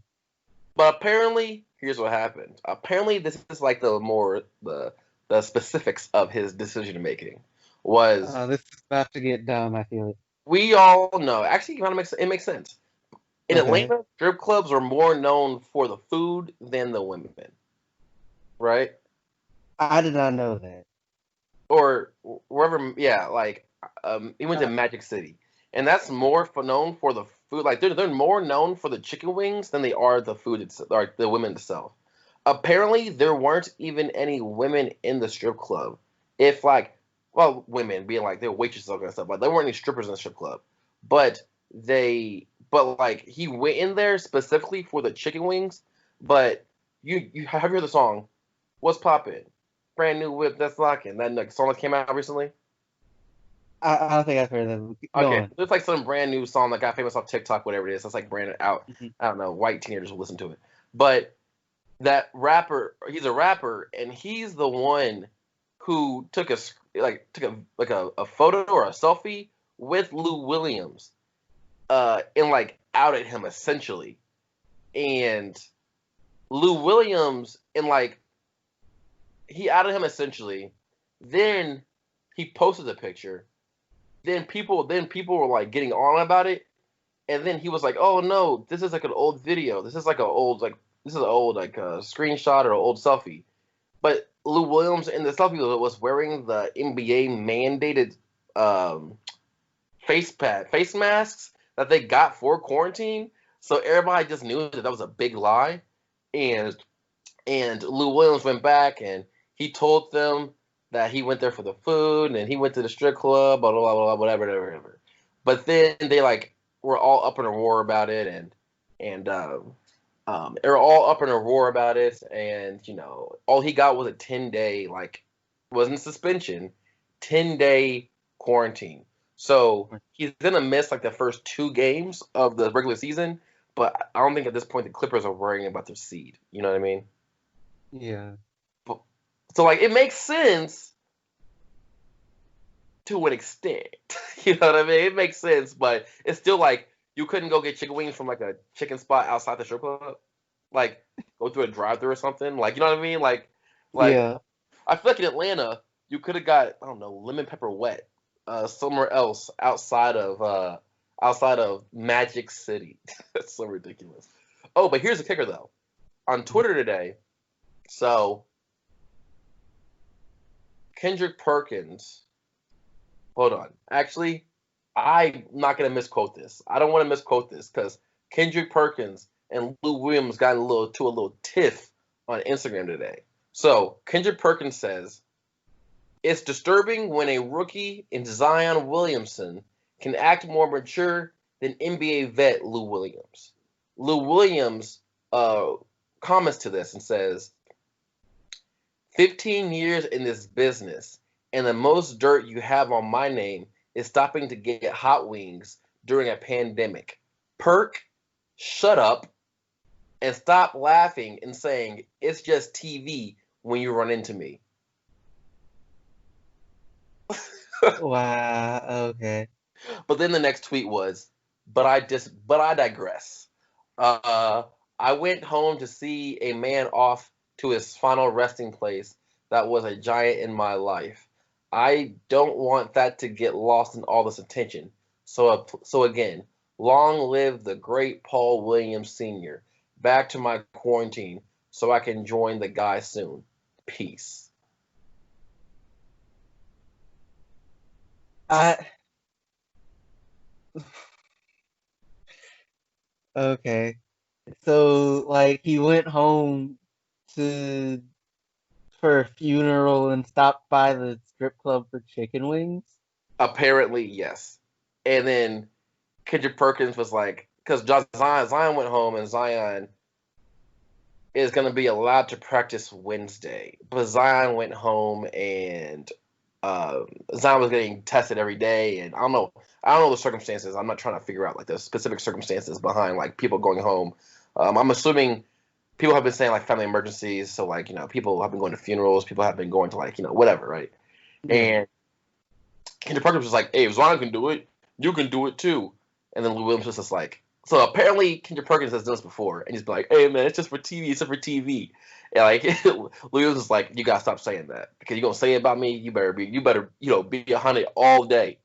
but apparently, here's what happened. Apparently, this is like the specifics of his decision making. Was This is about to get dumb. I feel it. we all know? Actually, it makes sense. In Okay, Atlanta, strip clubs are more known for the food than the women, right? I did not know that. Or wherever, yeah, like he went to Uh, Magic City, and that's more for known for the food. Like they're more known for the chicken wings than they are the food itself, or the women itself. Apparently, there weren't even any women in the strip club. If like, well, women being like they're waitresses and stuff, like there weren't any strippers in the strip club, but but like he went in there specifically for the chicken wings. But you have you heard the song? What's poppin'? Brand new whip that's locking. That like, song that came out recently. I don't think I've heard of that. Go Okay, on. it's like some brand new song that got famous off TikTok, whatever it is. That's like brand out. Mhm. I don't know. White teenagers will listen to it, but that rapper, he's a rapper, and he's the one who took a photo or a selfie with Lou Williams, and like outed him essentially. And Lou Williams and like he outed him essentially. Then he posted the picture. Then people were like getting on about it. And then he was like, "Oh no, this is like an old video. This is like an old like this is an old like screenshot or an old selfie. But Lou Williams in the selfie was wearing the NBA mandated face masks that they got for quarantine. So everybody just knew that was a big lie. And Lou Williams went back and he told them that he went there for the food and he went to the strip club, blah, blah, blah, blah, whatever. But then they like were all up in a roar about it and they were all up in a roar about it, and all he got was a 10-day wasn't suspension, 10-day quarantine. So he's gonna miss like the first 2 games of the regular season, but I don't think at this point the Clippers are worrying about their seed. You know what I mean? Yeah. So like it makes sense to an extent. You know what I mean? It makes sense, but it's still like you couldn't go get chicken wings from like a chicken spot outside the strip club, like go through a drive-through or something. Like you know what I mean? Like Yeah. I feel like in Atlanta you could have got I don't know lemon pepper wet somewhere else outside of Magic City. That's so ridiculous. Oh, but here's the kicker though. On Twitter today, so Kendrick Perkins. Hold on. Actually, I'm not gonna misquote this. I don't want to misquote this because Kendrick Perkins and Lou Williams got a little tiff on Instagram today. So Kendrick Perkins says it's disturbing when a rookie in Zion Williamson can act more mature than NBA vet Lou Williams. Lou Williams comments to this and says, 15 years in this business, and the most dirt you have on my name is stopping to get hot wings during a pandemic. Perk, shut up, and stop laughing and saying it's just TV when you run into me. Wow. Okay. But then the next tweet was, but I digress. I went home to see a man off to his final resting place that was a giant in my life. I don't want that to get lost in all this attention. So again, long live the great Paul Williams Sr. Back to my quarantine so I can join the guys soon. Peace. Okay. So like he went home to for a funeral and stopped by the strip club for chicken wings. Apparently, yes. And then Kendrick Perkins was like, because Zion went home and Zion is going to be allowed to practice Wednesday. But Zion went home and Zion was getting tested every day. And I don't know the circumstances. I'm not trying to figure out like the specific circumstances behind like people going home. I'm assuming people have been saying like family emergencies. So like, people have been going to funerals. People have been going to like, whatever, right? Yeah. And Kendrick Perkins was like, hey, if Zion can do it, you can do it too. And then Lou Williams was just like, so apparently Kendrick Perkins has done this before, and he's been like, hey man, it's just for TV, it's just for TV. And like Lou Williams was like, you gotta stop saying that because you're gonna say it about me. You better be 100 all day.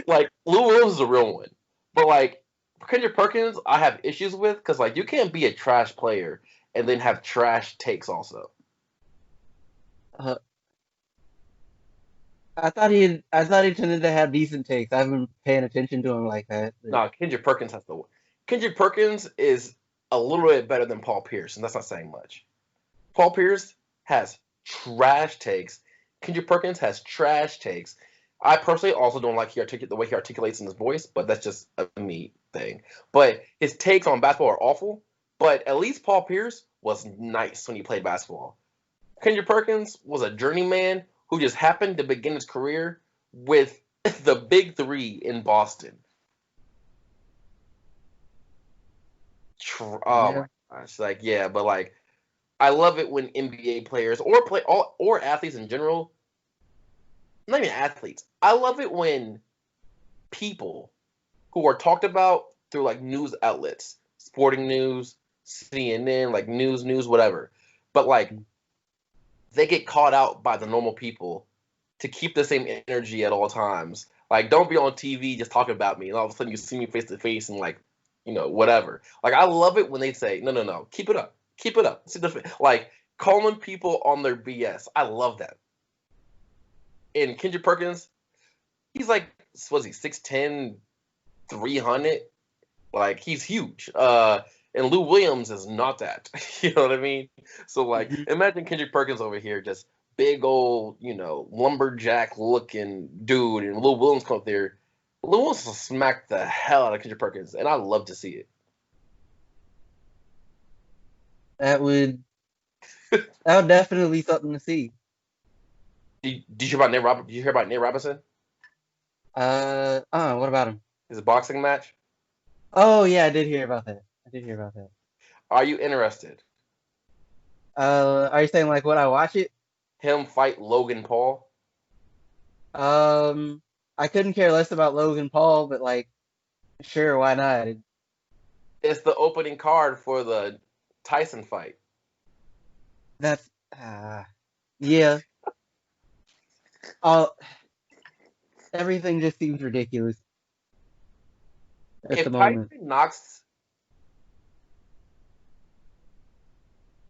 Like Lou Williams is a real one, but like Kendrick Perkins, I have issues with because like you can't be a trash player and then have trash takes also. Uh, I thought he tended to have decent takes. I haven't been paying attention to him like that. But... No, Kendrick Perkins is a little bit better than Paul Pierce, and that's not saying much. Paul Pierce has trash takes. Kendrick Perkins has trash takes. I personally also don't like the way he articulates in his voice, but that's just a me thing. But his takes on basketball are awful. But at least Paul Pierce was nice when he played basketball. Kendrick Perkins was a journeyman who just happened to begin his career with the big three in Boston. Oh my gosh, like yeah, but like I love it when NBA players or athletes in general, not even athletes. I love it when people who are talked about through like news outlets, sporting news, CNN, like news, whatever, but like they get caught out by the normal people to keep the same energy at all times. Like, don't be on TV just talking about me, and all of a sudden you see me face to face and like, whatever. Like, I love it when they say, no, keep it up. Keep it up. See like, calling people on their BS. I love that. And Kendrick Perkins, he's like, was he 6'10", 300? Like, he's huge. And Lou Williams is not that. You know what I mean? So, like, imagine Kendrick Perkins over here, just big old, lumberjack looking dude, and Lou Williams come up there. Lou Williams will smack the hell out of Kendrick Perkins, and I love to see it. That would definitely be something to see. Did you hear about Nate Robinson? Did you hear about Nate Robinson? What about him? His boxing match? Oh yeah, I did hear about that. Are you interested? Are you saying like would I watch it? Him fight Logan Paul? I couldn't care less about Logan Paul, but like, sure, why not? It's the opening card for the Tyson fight. That's yeah. Everything just seems ridiculous at the moment. Tyson knocks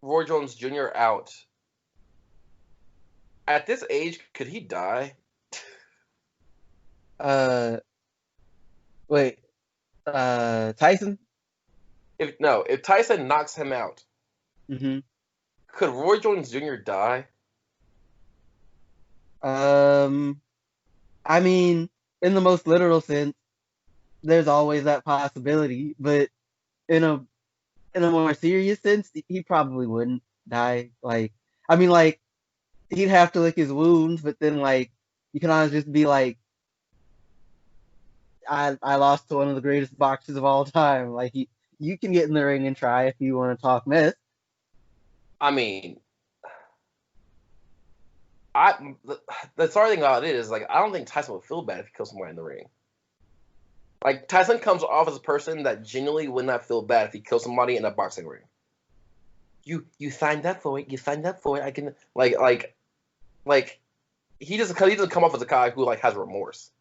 Roy Jones Jr. out, at this age, could he die? Wait, Tyson? If Tyson knocks him out, could Roy Jones Jr. die? I mean, in the most literal sense, there's always that possibility, but in a more serious sense, he probably wouldn't die. Like, I mean, like, he'd have to lick his wounds, but then, like, you can always just be like, I lost to one of the greatest boxers of all time. Like, you can get in the ring and try if you want to talk mess. I mean, the sorry thing about it is, like, I don't think Tyson would feel bad if he killed somebody in the ring. Like, Tyson comes off as a person that genuinely would not feel bad if he killed somebody in a boxing ring. You signed up for it. You signed up for it. I can like he doesn't come off as a guy who like has remorse.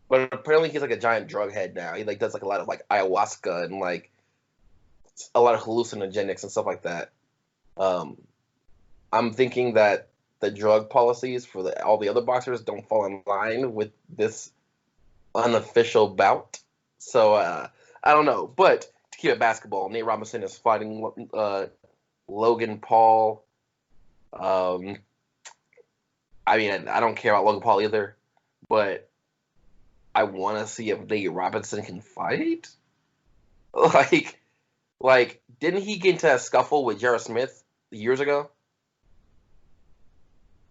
But apparently he's like a giant drug head now. He like does like a lot of like ayahuasca and like a lot of hallucinogenics and stuff like that. I'm thinking that the drug policies for all the other boxers don't fall in line with this unofficial bout. So I don't know. But to keep it basketball, Nate Robinson is fighting Logan Paul. I mean, I don't care about Logan Paul either, but I want to see if Nate Robinson can fight. Like, didn't he get into a scuffle with Jarrett Smith years ago?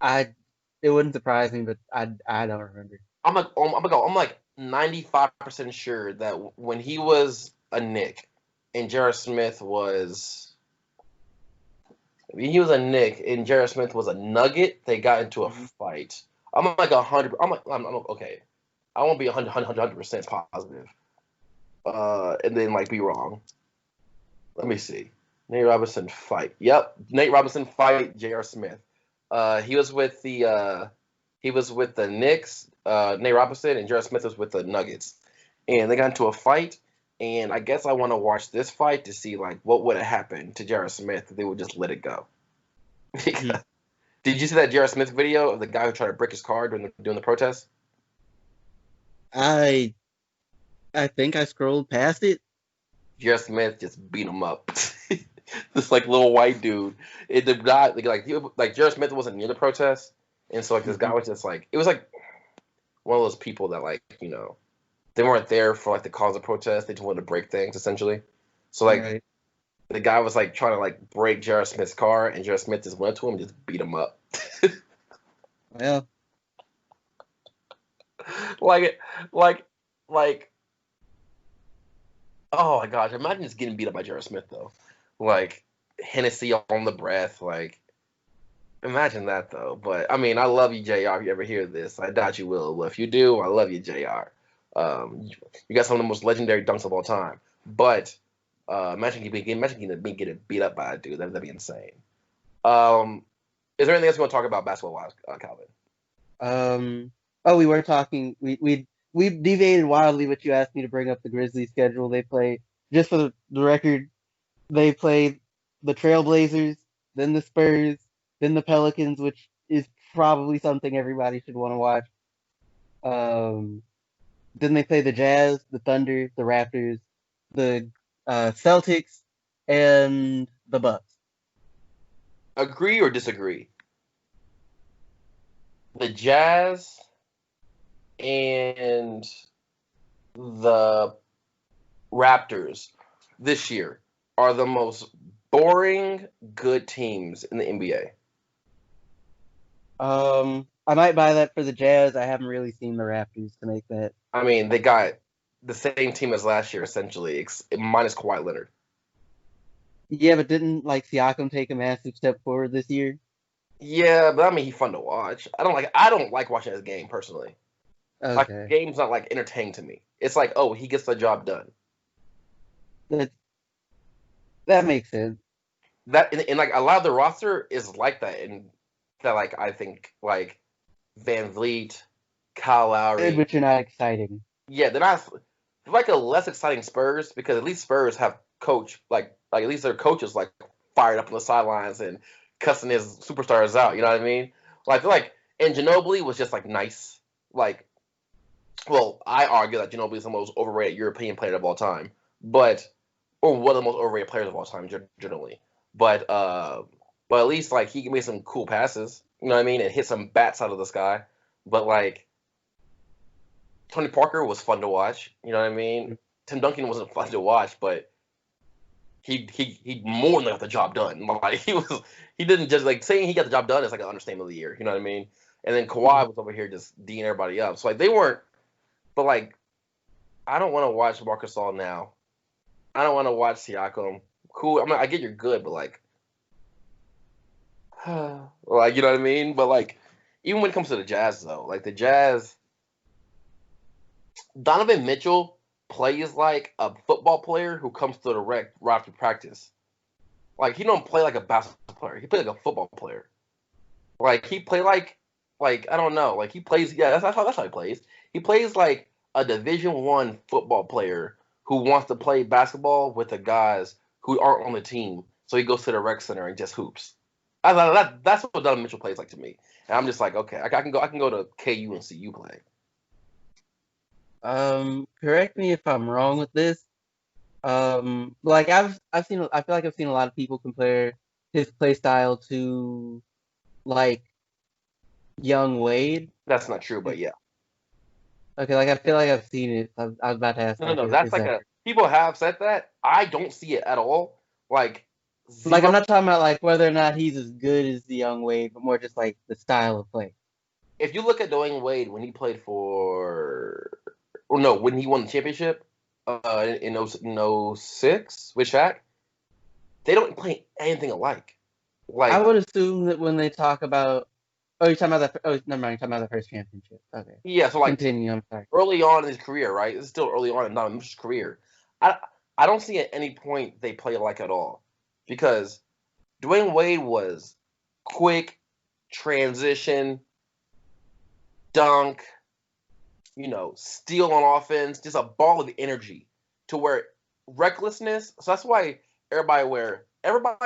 It wouldn't surprise me, but I don't remember. I'm like 95% sure that when he was a Knick and Jarrett Smith was, he was a Knick and Jarrett Smith was a Nugget, they got into a fight. I'm like 100. I'm okay. I won't be 100% positive, and then like be wrong. Let me see. Nate Robinson fight. Yep, Nate Robinson fight J.R. Smith. He was with the Knicks. Nate Robinson and J.R. Smith was with the Nuggets, and they got into a fight. And I guess I want to watch this fight to see like what would have happened to J.R. Smith if they would just let it go. Did you see that J.R. Smith video of the guy who tried to break his car during the protest? I think I scrolled past it. J.R. Smith just beat him up. This like little white dude. The guy like J.R. Smith wasn't near the protest, and so like this guy was just like, it was like one of those people that like they weren't there for like the cause of protest. They just wanted to break things essentially. So like the guy was like trying to like break J.R. Smith's car, and J.R. Smith just went to him and just beat him up. Well, like oh my gosh, imagine just getting beat up by J.R. Smith though. Like Hennessy on the breath, like imagine that though. But I mean, I love you, JR. If you ever hear this, I doubt you will. But if you do, I love you, JR. You got some of the most legendary dunks of all time. But imagine getting beat up by a dude. That'd be insane. Is there anything else you want to talk about basketball-wise, Calvin? Oh, we were talking. We we deviated wildly, but you asked me to bring up the Grizzly schedule. They play, just for the record, they play the Trailblazers, then the Spurs, then the Pelicans, which is probably something everybody should want to watch. Um, then they play the Jazz, the Thunder, the Raptors, the Celtics, and the Bucks. Agree or disagree? The Jazz and the Raptors this year are the most boring good teams in the NBA. I might buy that for the Jazz. I haven't really seen the Raptors to make that. I mean, they got the same team as last year, essentially, minus Kawhi Leonard. Yeah, but didn't like Siakam take a massive step forward this year? Yeah, but I mean, he's fun to watch. I don't like watching his game personally. Like, the Okay, game's not like entertaining to me. It's like, oh, he gets the job done. that that makes sense. That and like a lot of the roster is like that, and that like I think like Van Vliet, Kyle Good, Lowry. but you're not exciting. Yeah, they're like a less exciting Spurs because at least Spurs have coach like at least their coaches like fired up on the sidelines and cussing his superstars out. You know what I mean? Like and Ginobili was just like nice. Like, well, I argue that Ginobili is the most overrated European player of all time, but or one of the most overrated players of all time generally. But at least like he made some cool passes. You know what I mean? And hit some bats out of the sky. But like Tony Parker was fun to watch. You know what I mean? Tim Duncan wasn't fun to watch, but he more than got the job done. Like he didn't just like saying he got the job done is like an understatement of the year. You know what I mean? And then Kawhi was over here just D'ing everybody up. So like they weren't, but like I don't want to watch Marcus Gasol now. I don't want to watch Siakam. Cool. I mean, I get you're good, but like, like you know what I mean? But like, even when it comes to the Jazz though, like the Jazz, Donovan Mitchell plays like a football player who comes to the rec right after practice. Like he don't play like a basketball player. He plays like a football player. Like he play like I don't know. Like he plays. Yeah, that's how he plays. He plays like a Division I football player who wants to play basketball with the guys who aren't on the team. So he goes to the rec center and just hoops. That's what Donovan Mitchell plays like to me. And I'm just like, okay, I can go to KU and see you play. Correct me if I'm wrong with this. Like I've seen, I feel like I've seen a lot of people compare his play style to like young Wade. That's not true, but yeah. Okay, like I feel like I've seen it. I was about to ask, like, No. That's is like that a people have said that. I don't see it at all. Like like I'm zero. not talking about like whether or not he's as good as the young Wade, but more just like the style of play. If you look at Dwayne Wade when he played for, or no, when he won the championship in 06 with Shaq, they don't play anything alike. I Like, would assume that when they talk about, oh, you're talking about that. Oh, never mind. You're talking about the first championship. Okay, yeah, so like continue. I'm sorry. early on in his career, right? It's still early on in Donovan Mitchell's career. I I don't see at any point they play alike at all because Dwayne Wade was quick, transition, dunk, steal on offense, just a ball of energy to where recklessness. So that's why everybody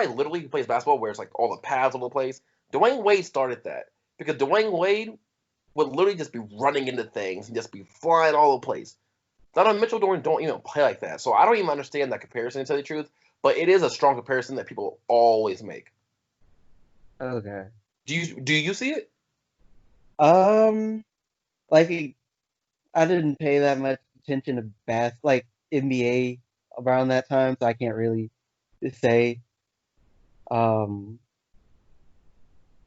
literally who plays basketball wears like all the pads all over the place. Dwayne Wade started that because Dwayne Wade would literally just be running into things and just be flying all over the place. Donovan Mitchell don't even play like that. So I don't even understand that comparison, to tell you the truth. But it is a strong comparison that people always make. Okay. Do you see it? Like I didn't pay that much attention to like NBA around that time, so I can't really say. Um,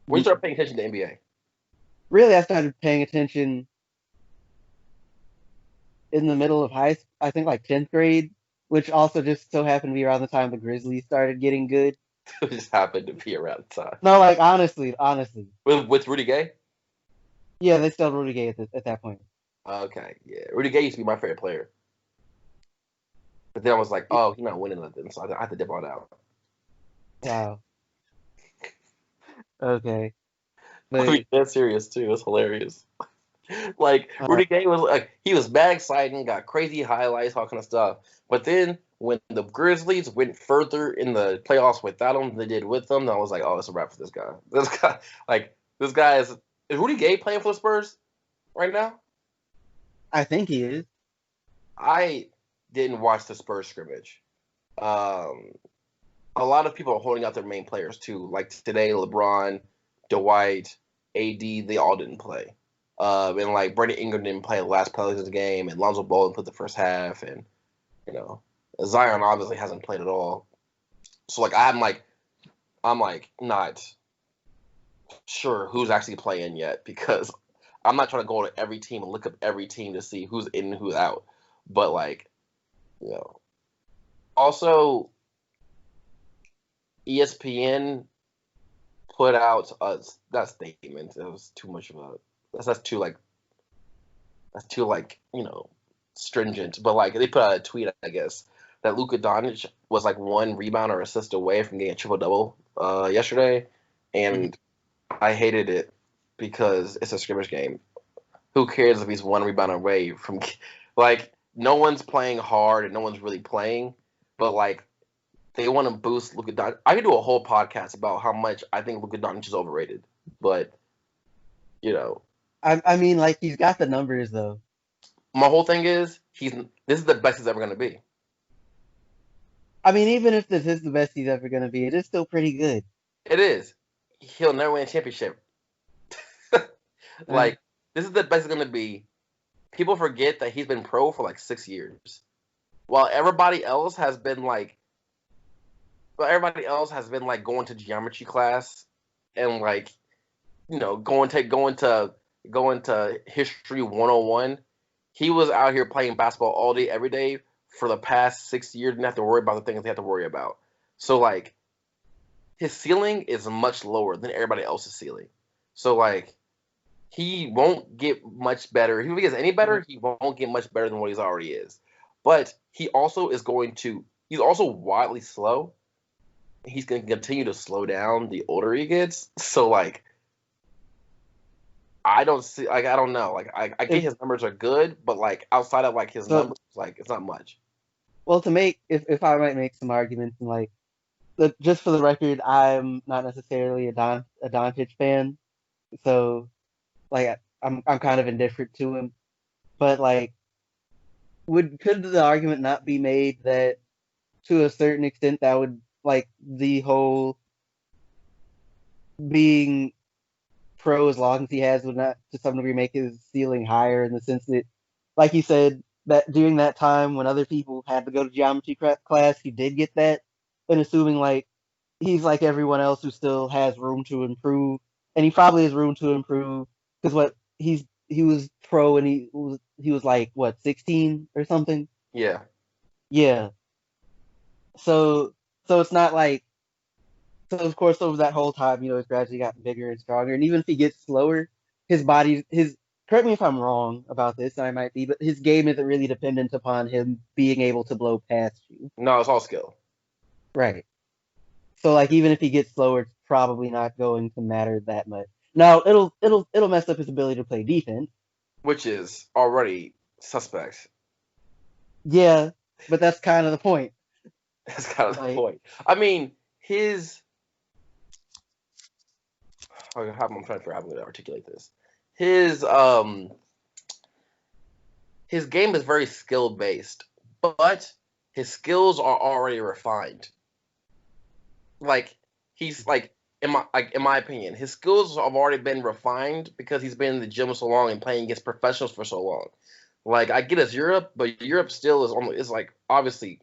When you start paying attention to NBA? Really, I started paying attention in the middle of I think like 10th grade, which also just so happened to be around the time the Grizzlies started getting good. It just happened to be around the time. No, like honestly, With Rudy Gay? yeah, they still Rudy Gay at that point. Okay, yeah. Rudy Gay used to be my favorite player. But then I was like, oh, he's not winning nothing, so I had to dip on out. Wow. Okay, I but mean, that's serious, too. It's hilarious. Like Uh, Rudy Gay was like he was mad exciting, got crazy highlights, all kind of stuff. But then when the Grizzlies went further in the playoffs without him than they did with them, I was like, oh, it's a wrap for this guy. This guy is Rudy Gay playing for the Spurs right now? I think he is. I didn't watch the Spurs scrimmage. Um, a lot of people are holding out their main players too. Like today, LeBron, Dwight, AD, they all didn't play. And like Brandon Ingram didn't play the last Pelicans game, and Lonzo Ball played the first half, and you know Zion obviously hasn't played at all. So like I'm like not sure who's actually playing yet because I'm not trying to go to every team and look up every team to see who's in and who's out. But like you know, also ESPN put out that statement. It was too much of a that's too like stringent. But like they put out a tweet, I guess, that Luka Doncic was like one rebound or assist away from getting a triple double yesterday, Mhm. and I hated it because it's a scrimmage game. Who cares if he's one rebound away from like no one's playing hard and no one's really playing, but like they want to boost Luka Doncic. I could do a whole podcast about how much I think Luka Doncic is overrated, but you know, I mean, like he's got the numbers though. my whole thing is this is the best he's ever gonna be. I mean, even if this is the best he's ever gonna be, it is still pretty good. It is. He'll never win a championship. Uh, Like this is the best he's gonna be. People forget that he's been pro for like 6 years, while everybody else has been like going to geometry class and like going to history 101. He was out here playing basketball all day, every day for the past 6 years. Didn't have to worry about the things they have to worry about. So like his ceiling is much lower than everybody else's ceiling. So like he won't get much better. If he gets any better, he won't get much better than what he's already is. But he's also wildly slow. He's going to continue to slow down the older he gets. So like I don't see like I don't know. Like I get if his numbers are good, but like outside of like his so, numbers, like it's not much. well, to make if I might make some arguments and like just for the record, I'm not necessarily a Doncic fan, so like I'm kind of indifferent to him. But like, could the argument not be made that to a certain extent that would like the whole being pro as long as he has would not to some degree make his ceiling higher in the sense that, like you said, that during that time when other people had to go to geometry class, he did get that, and assuming like he's like everyone else who still has room to improve, and he probably has room to improve because he was pro and he was like what 16 or something. Yeah. Yeah, so it's not like so of course over that whole time he's gradually gotten bigger and stronger, and even if he gets slower, his correct me if I'm wrong about this, and I might be, but his game isn't really dependent upon him being able to blow past you. No, it's all skill, Right. So like even if he gets slower, it's probably not going to matter that much. Now it'll mess up his ability to play defense. which is already suspect. Yeah, but that's kind of the point. That's kind of the Like point. I mean, I'm trying to figure out how I'm going to articulate this. His um his game is very skill based, but his skills are already refined. Like he's in my opinion, his skills have already been refined because he's been in the gym so long and playing against professionals for so long. Like I get it's Europe, but Europe still is like obviously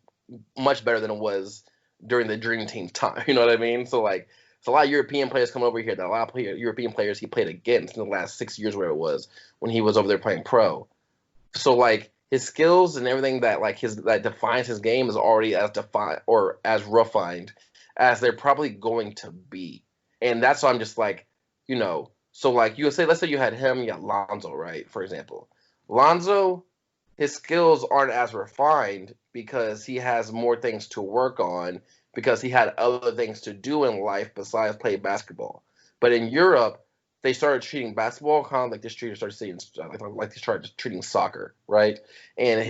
much better than it was during the Dream Team time. You know what I mean? So like it's a lot of European players coming over here. That a lot of European players he played against in the last 6 years, where it was when he was over there playing pro. So like his skills and everything that like his that defines his game is already as defined or as refined as they're probably going to be. And that's why I'm just like. So like you say, let's say you had him, you got Lonzo, right? For example. Lonzo, his skills aren't as refined because he has more things to work on because he had other things to do in life besides play basketball. But in Europe, they started treating basketball kind of like this street started seeing like they started treating soccer, right? And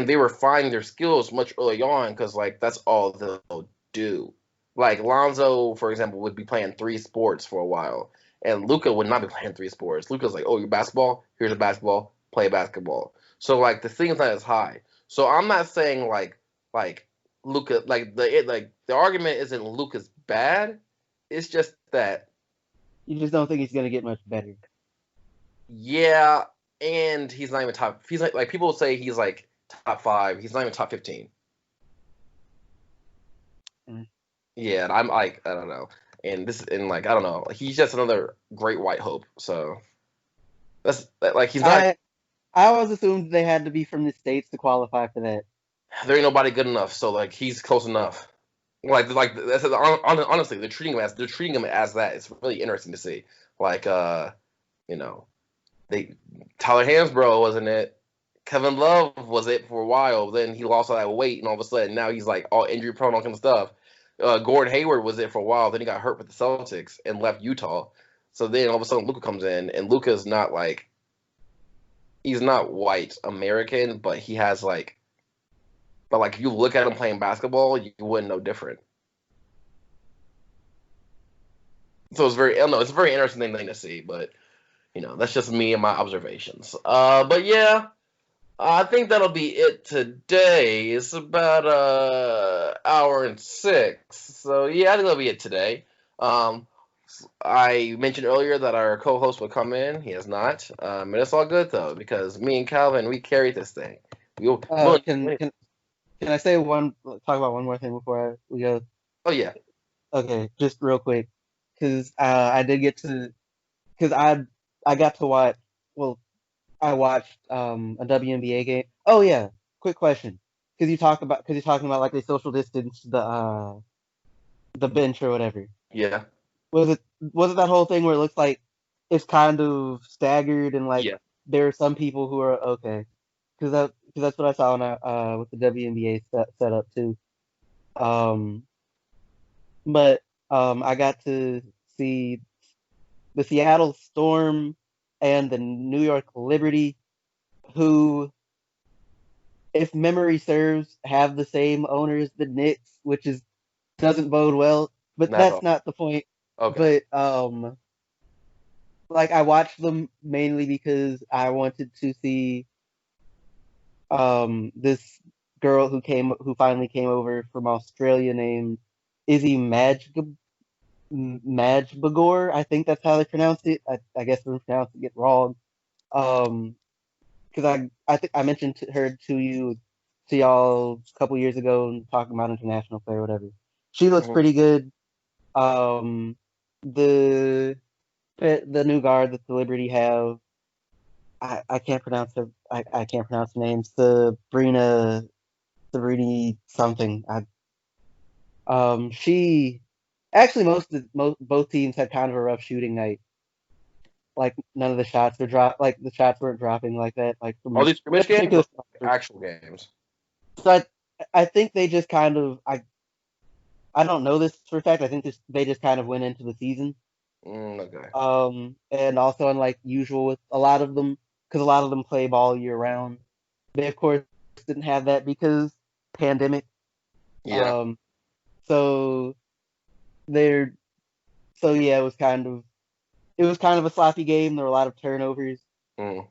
they were finding their skills much early on because like that's all they'll do. Like Lonzo, for example, would be playing 3 sports for a while, and Luca would not be playing 3 sports. Luca's like, oh, you're basketball. Here's a basketball. Play basketball. So like the thing is not as high. So I'm not saying like Luca the argument isn't Luca's bad. It's just that You just don't think he's gonna get much better. yeah, and he's not even top. He's like people say he's like top 5. He's not even top 15. Mm. Yeah, and I'm like I don't know, and like I don't know. He's just another great white hope. So that's like he's not. I always assumed they had to be from the States to qualify for that. There ain't nobody good enough. So like he's close enough. Like that's honestly they're treating him as that. It's really interesting to see. Like you know they Tyler Hansbrough wasn't it. Kevin Love was it for a while. Then he lost all that weight, and all of a sudden now he's like all injury prone, all kind of stuff. Gordon Hayward was it for a while. Then he got hurt with the Celtics and left Utah. So then all of a sudden Luka comes in, and Luka's not like he's not white American, but he has like, but like if you look at him playing basketball, you wouldn't know different. So it's very, I don't know, it's a very interesting thing to see, but that's just me and my observations. But yeah. I think that'll be it today. It's about hour and 6. So yeah, I think that'll be it today. I mentioned earlier that our co-host would come in. He has not. And it's all good though, because me and Calvin, we carried this thing. Can I talk about one more thing before we go? Oh yeah. Okay, just real quick, because I did get to, because I got to watch. Well, I watched a WNBA game. Oh yeah, quick question. Because you're talking about like they social distance the bench or whatever. Yeah. Was it that whole thing where it looks like it's kind of staggered and like Yeah. there are some people who are okay? Because that's what I saw with the WNBA set up too. Um, but I got to see the Seattle Storm and the New York Liberty, who, if memory serves, have the same owners the Knicks, which doesn't bode well. But that's not the point. Okay. But like I watched them mainly because I wanted to see this girl who finally came over from Australia named Izzy Majbagor. I think that's how they pronounce it. I guess I'm pronouncing it wrong. Because I think I mentioned her to y'all a couple years ago talking about international play or whatever. She looks pretty good. The new guard that the Liberty have, I can't pronounce her. I can't pronounce the names. Sabrina something. She actually both teams had kind of a rough shooting night. Like none of the shots were like the shots weren't dropping like that. Like from All these scrimmage games, actual games. So I think they just kind of I don't know this for a fact. I think they just kind of went into the season. Okay. And also unlike usual with a lot of them, because a lot of them play ball year round. They of course didn't have that because pandemic. Yeah. So they're yeah, it was kind of a sloppy game. There were a lot of turnovers. So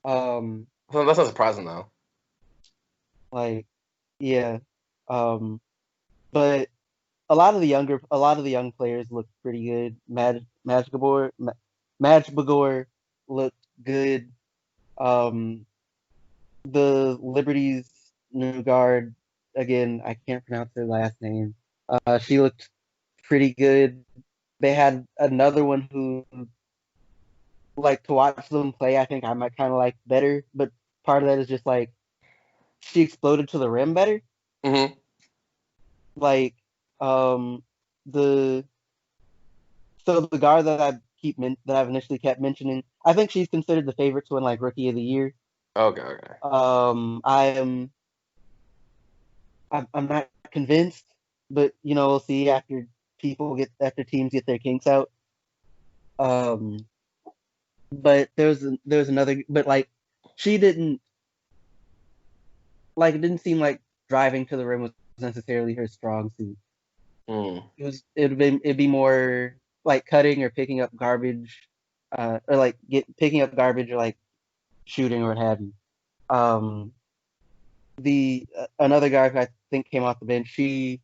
that's not surprising though. Like, yeah. But a lot of the young players look pretty good. Majbagor looked good. The Liberty's new guard, again, I can't pronounce her last name. She looked pretty good. They had another one who, like, to watch them play, I think I might kind of like better. But part of that is just like she exploded to the rim better. Mm-hmm. Like, the guard that I've initially kept mentioning, I think she's considered the favorite to win like Rookie of the Year. Okay. I'm not convinced, but we'll see after teams get their kinks out. Um, but there was another, but like she didn't like it didn't seem like driving to the rim was necessarily her strong suit. Mm. It'd be more like cutting or picking up garbage, or like picking up garbage or like shooting or what have you. Um, the another guy who I think came off the bench, she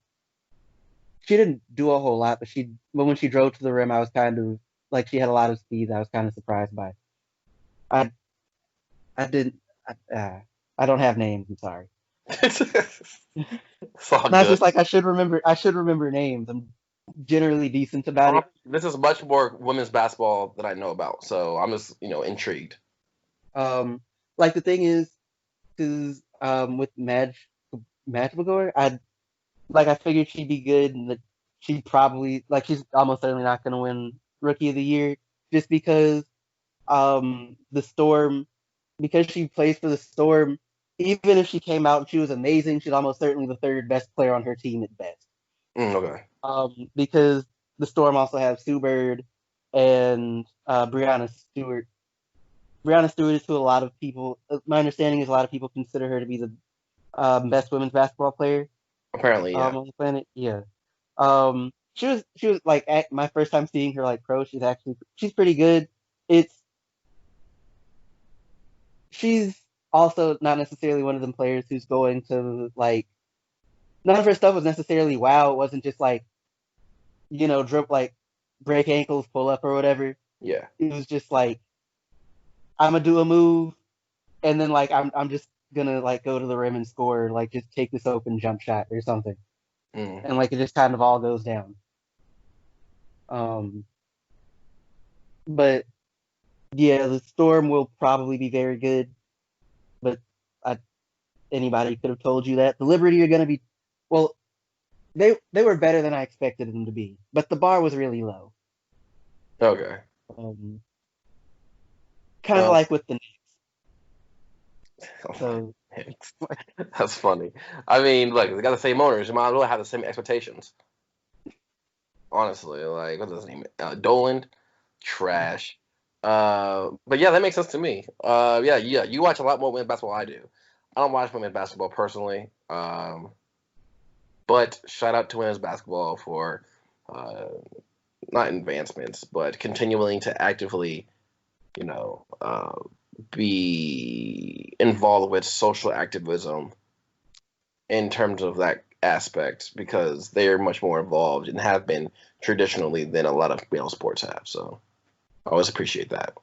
didn't do a whole lot, but when she drove to the rim, I was kind of like she had a lot of speed. I was kind of surprised by. I I didn't. I don't have names. I'm sorry. It's all Not good. just like I should remember. I should remember names. I'm generally decent about it. This is much more women's basketball that I know about, so I'm just intrigued. Um, like the thing is with Madge Magor, I figured she'd be good, and that she'd probably she's almost certainly not going to win Rookie of the Year just because the Storm, because she plays for the Storm. Even if she came out and she was amazing, she's almost certainly the third best player on her team at best. Okay. Because the Storm also have Sue Bird and Brianna Stewart. Brianna Stewart is who a lot of people. My understanding is a lot of people consider her to be the best women's basketball player Apparently, yeah. on the planet. Yeah. She was like at my first time seeing her like pro. She's pretty good. It's She's also not necessarily one of them players who's going to like. None of her stuff was necessarily wow. It wasn't just like drip like break ankles, pull up or whatever. Yeah. It was just like I'm gonna do a move, and then like I'm just gonna like go to the rim and score, like just take this open jump shot or something, Mm. and like it just kind of all goes down. Um, but yeah, the Storm will probably be very good, but I, anybody could have told you that the Liberty are gonna be, well, they were better than I expected them to be, but the bar was really low. Okay. Um, kind of Well, like with the oh my so thanks. That's funny. I mean, look, they got the same owners. You might as well have the same expectations. Honestly, like what's his name? Doland, trash. But yeah, that makes sense to me. Yeah, yeah. You watch a lot more women's basketball than I do. I don't watch women's basketball personally. But shout out to women's basketball for uh, not advancements, but continuing to actively, you know, uh, be involved with social activism in terms of that aspect because they are much more involved and have been traditionally than a lot of male sports have. So I always appreciate that.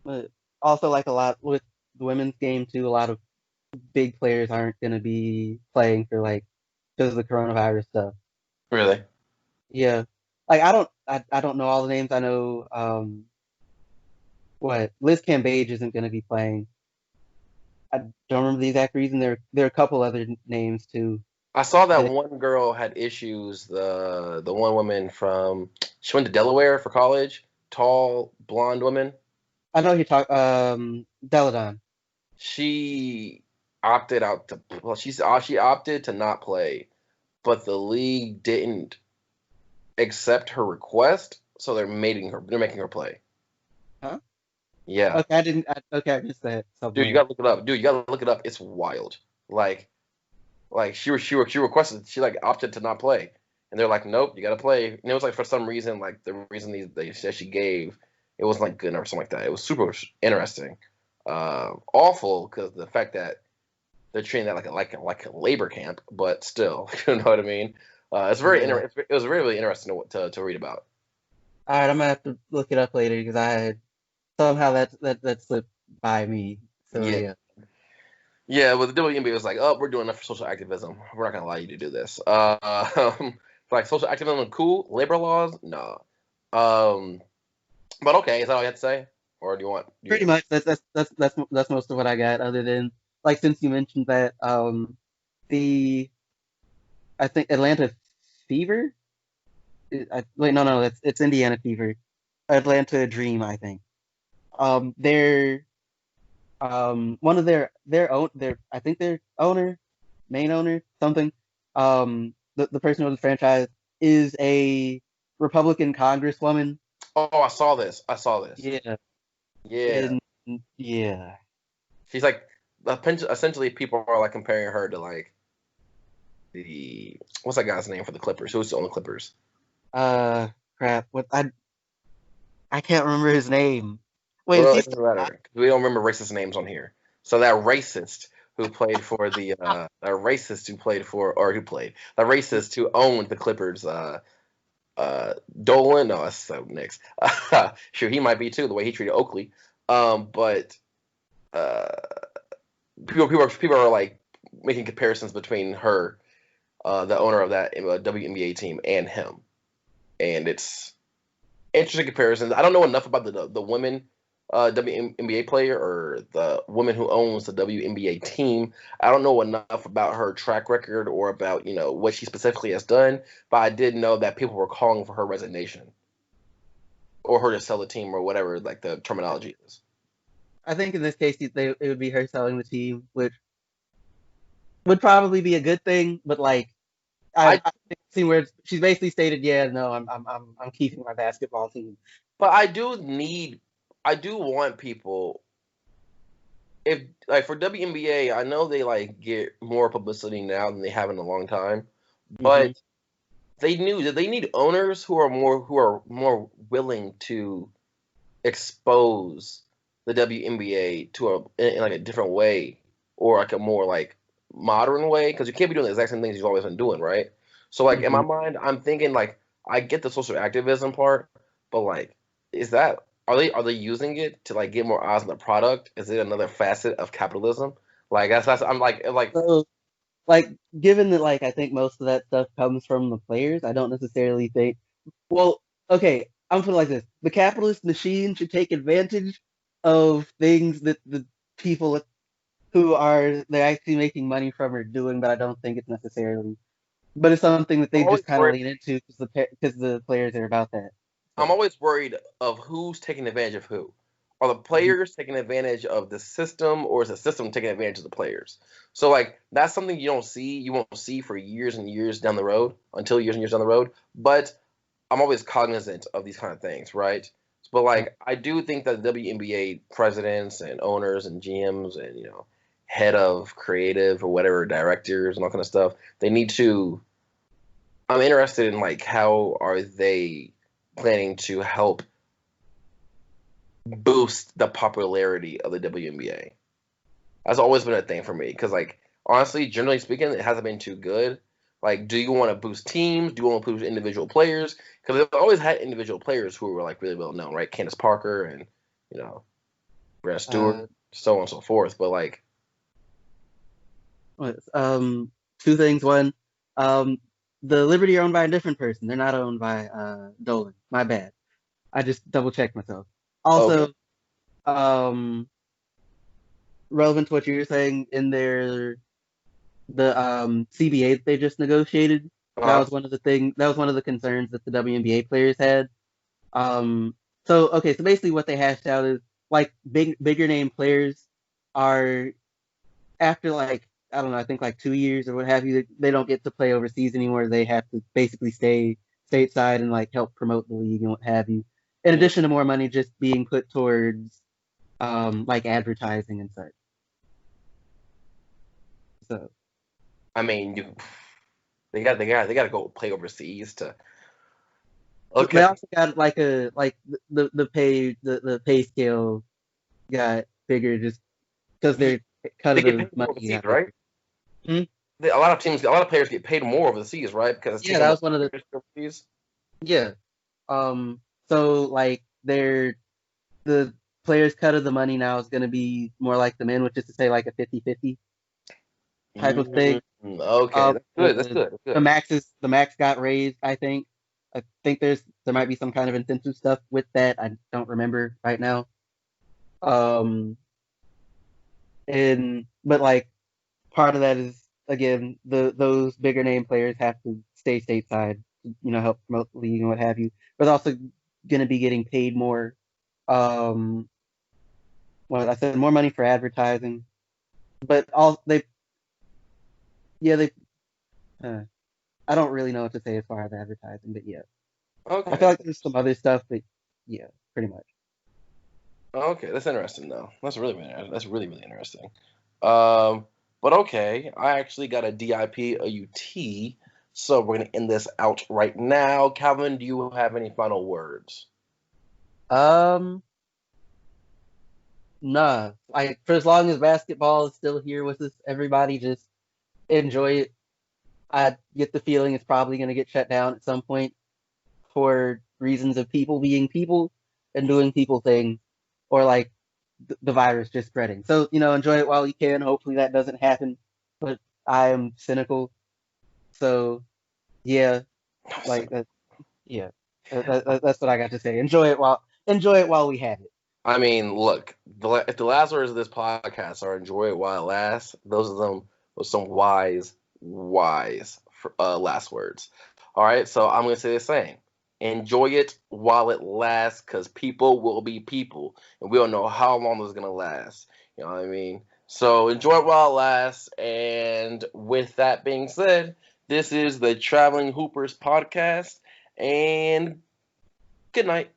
but also like a lot with the women's game too. A lot of big players aren't going to be playing for like because of the coronavirus stuff. Really? Yeah, like I don't know all the names. I know what Liz Cambage isn't going to be playing. I don't remember the exact reason. There are a couple other names too. I saw that That one girl had issues. The one woman from she went to Delaware for college, tall blonde woman. I know you talk Delle Donne. She opted out to well, she opted to not play, but the league didn't accept her request, so they're making her play. Huh? Yeah. Okay, I didn't. Okay, I missed that Dude, you somewhere. gotta look it up. Dude, you gotta look it up. It's wild. Like she requested she like opted to not play. And they're like, nope, you gotta play. And it was like for some reason, like the reason they said she gave, it wasn't like good enough or something like that. It was super interesting. Awful because the fact that they're treating that like a labor camp, but still, you know what I mean? It's very Yeah. it was really, really interesting to read about. All right, I'm gonna have to look it up later because I somehow that slipped by me. So Yeah. yeah. Yeah, well, the WNBA was like, oh, we're doing enough for social activism. We're not gonna allow you to do this. Like social activism, cool. Labor laws, no. Um, but okay, is that all you have to say, or do you want? Pretty much that's most of what I got. Other than like since you mentioned that the I think Atlanta Fever. Wait, no, it's Indiana Fever. Atlanta Dream, I think. They're one of their I think their main owner, something. The person who owns the franchise is a Republican congresswoman. Oh, I saw this. I saw this. Yeah. Yeah. Yeah. She's like, essentially, people are like comparing her to like what's that guy's name for the Clippers? Who's on the Clippers? Crap. What I can't remember his name. Wait, is Well, he it still doesn't matter. We don't remember racist names on here. So that racist who played for the racist who owned the Clippers, Dolan. No, that's so Knicks. Sure, he might be too. The way he treated Oakley. But uh, people are like making comparisons between her, the owner of that WNBA team, and him, and it's interesting comparisons. I don't know enough about the women WNBA player or the woman who owns the WNBA team. I don't know enough about her track record or about what she specifically has done, but I did know that people were calling for her resignation or her to sell the team or whatever like the terminology is. I think in this case it would be her selling the team, which would probably be a good thing. But like I I've seen where she's basically stated, yeah, no, I'm keeping my basketball team. but I do want people if like for WNBA, I know they like get more publicity now than they have in a long time, Hmm. but they knew that they need owners who are more willing to expose the WNBA to in like a different way or like a more like modern way because you can't be doing the exact same things you've always been doing, right? So like in my Hmm. mind, I'm thinking like I get the social activism part, but like is that are they using it to like get more eyes on the product? Is it another facet of capitalism? Like that's I'm like So like given that like I think most of that stuff comes from the players, I don't necessarily think. Well, okay, I'm putting it like this: the capitalist machine should take advantage of things that the people who are they're actually making money from are doing, but I don't think it's necessarily. But it's something that I'm they always just kind of worried lean into because the players are about that. I'm So, always worried of who's taking advantage of who. Are the mhm. players taking advantage of the system, or is the system taking advantage of the players? So, like, that's something you won't see for years and years down the road, until years and years down the road. But I'm always cognizant of these kind of things, right? But Right. like, I do think that WNBA presidents and owners and GMs and head of creative or whatever directors and all kind of stuff, they need to. I'm interested in like how are they planning to help boost the popularity of the WNBA. That's always been a thing for me because, like, honestly, generally speaking, it hasn't been too good. Like, do you want to boost teams? Do you want to boost individual players? Because they've always had individual players who were like really well known, right? Candace Parker and you know Brianna Stewart, Uh, so on and so forth. But like, what- um, two things. One, um, the Liberty are owned by a different person. They're not owned by Dolan. My bad. I just double checked myself. okay, Also, um, relevant to what you were saying in the CBA that they just negotiated. That uh, was one of the thing. That was one of the concerns that the WNBA players had. Um, so okay, so basically what they hashed out is like bigger name players are after like I don't know, I think like 2 years or what have you, they don't get to play overseas anymore. They have to basically stay stateside and like help promote the league and what have you. In mm, addition to more money just being put towards like advertising and such. So I mean, they got to go play overseas to. they Okay, also got like the pay scale got bigger just because yeah, their cut they of get the paid more money overseas, got right? bigger. Hmm? A lot of players get paid more overseas, right? Because it's Yeah, taking that more was one of the years overseas. yeah. So like the players cut of the money now is going to be more like the men, which is to say like a 50-50 type of thing. Okay, that's good. That's The good. That's good. the max got raised, I think. I think there might be some kind of incentive stuff with that. I don't remember right now. Um, and but like part of that is again those bigger name players have to stay stateside, help promote the league and what have you. But they're also going to be getting paid more. Um, well, I said more money for advertising, but all they yeah they uh, I don't really know what to say as far as advertising, but yeah, I feel Okay. like there's some other stuff that yeah, pretty much. Okay, that's interesting though. That's really interesting. Um, but okay, I actually got a DIP, a UT, so we're gonna end this out right now. Calvin, do you have any final words? Um, nah. Like for as long as basketball is still here with us, everybody just enjoy it. I get the feeling it's probably going to get shut down at some point for reasons of people being people and doing people things, or like the virus just spreading. So, enjoy it while you can. Hopefully that doesn't happen. But I am cynical. So, yeah, like that. Yeah, that's what I got to say. Enjoy it while we have it. I mean, look, if the last words of this podcast are "enjoy it while it lasts," those are them with some wise last words. All right, so I'm gonna say the same. Enjoy it while it lasts, because people will be people, and we don't know how long this is gonna last. You know what I mean? So enjoy it while it lasts. And with that being said, this is the Traveling Hoopers podcast, and good night.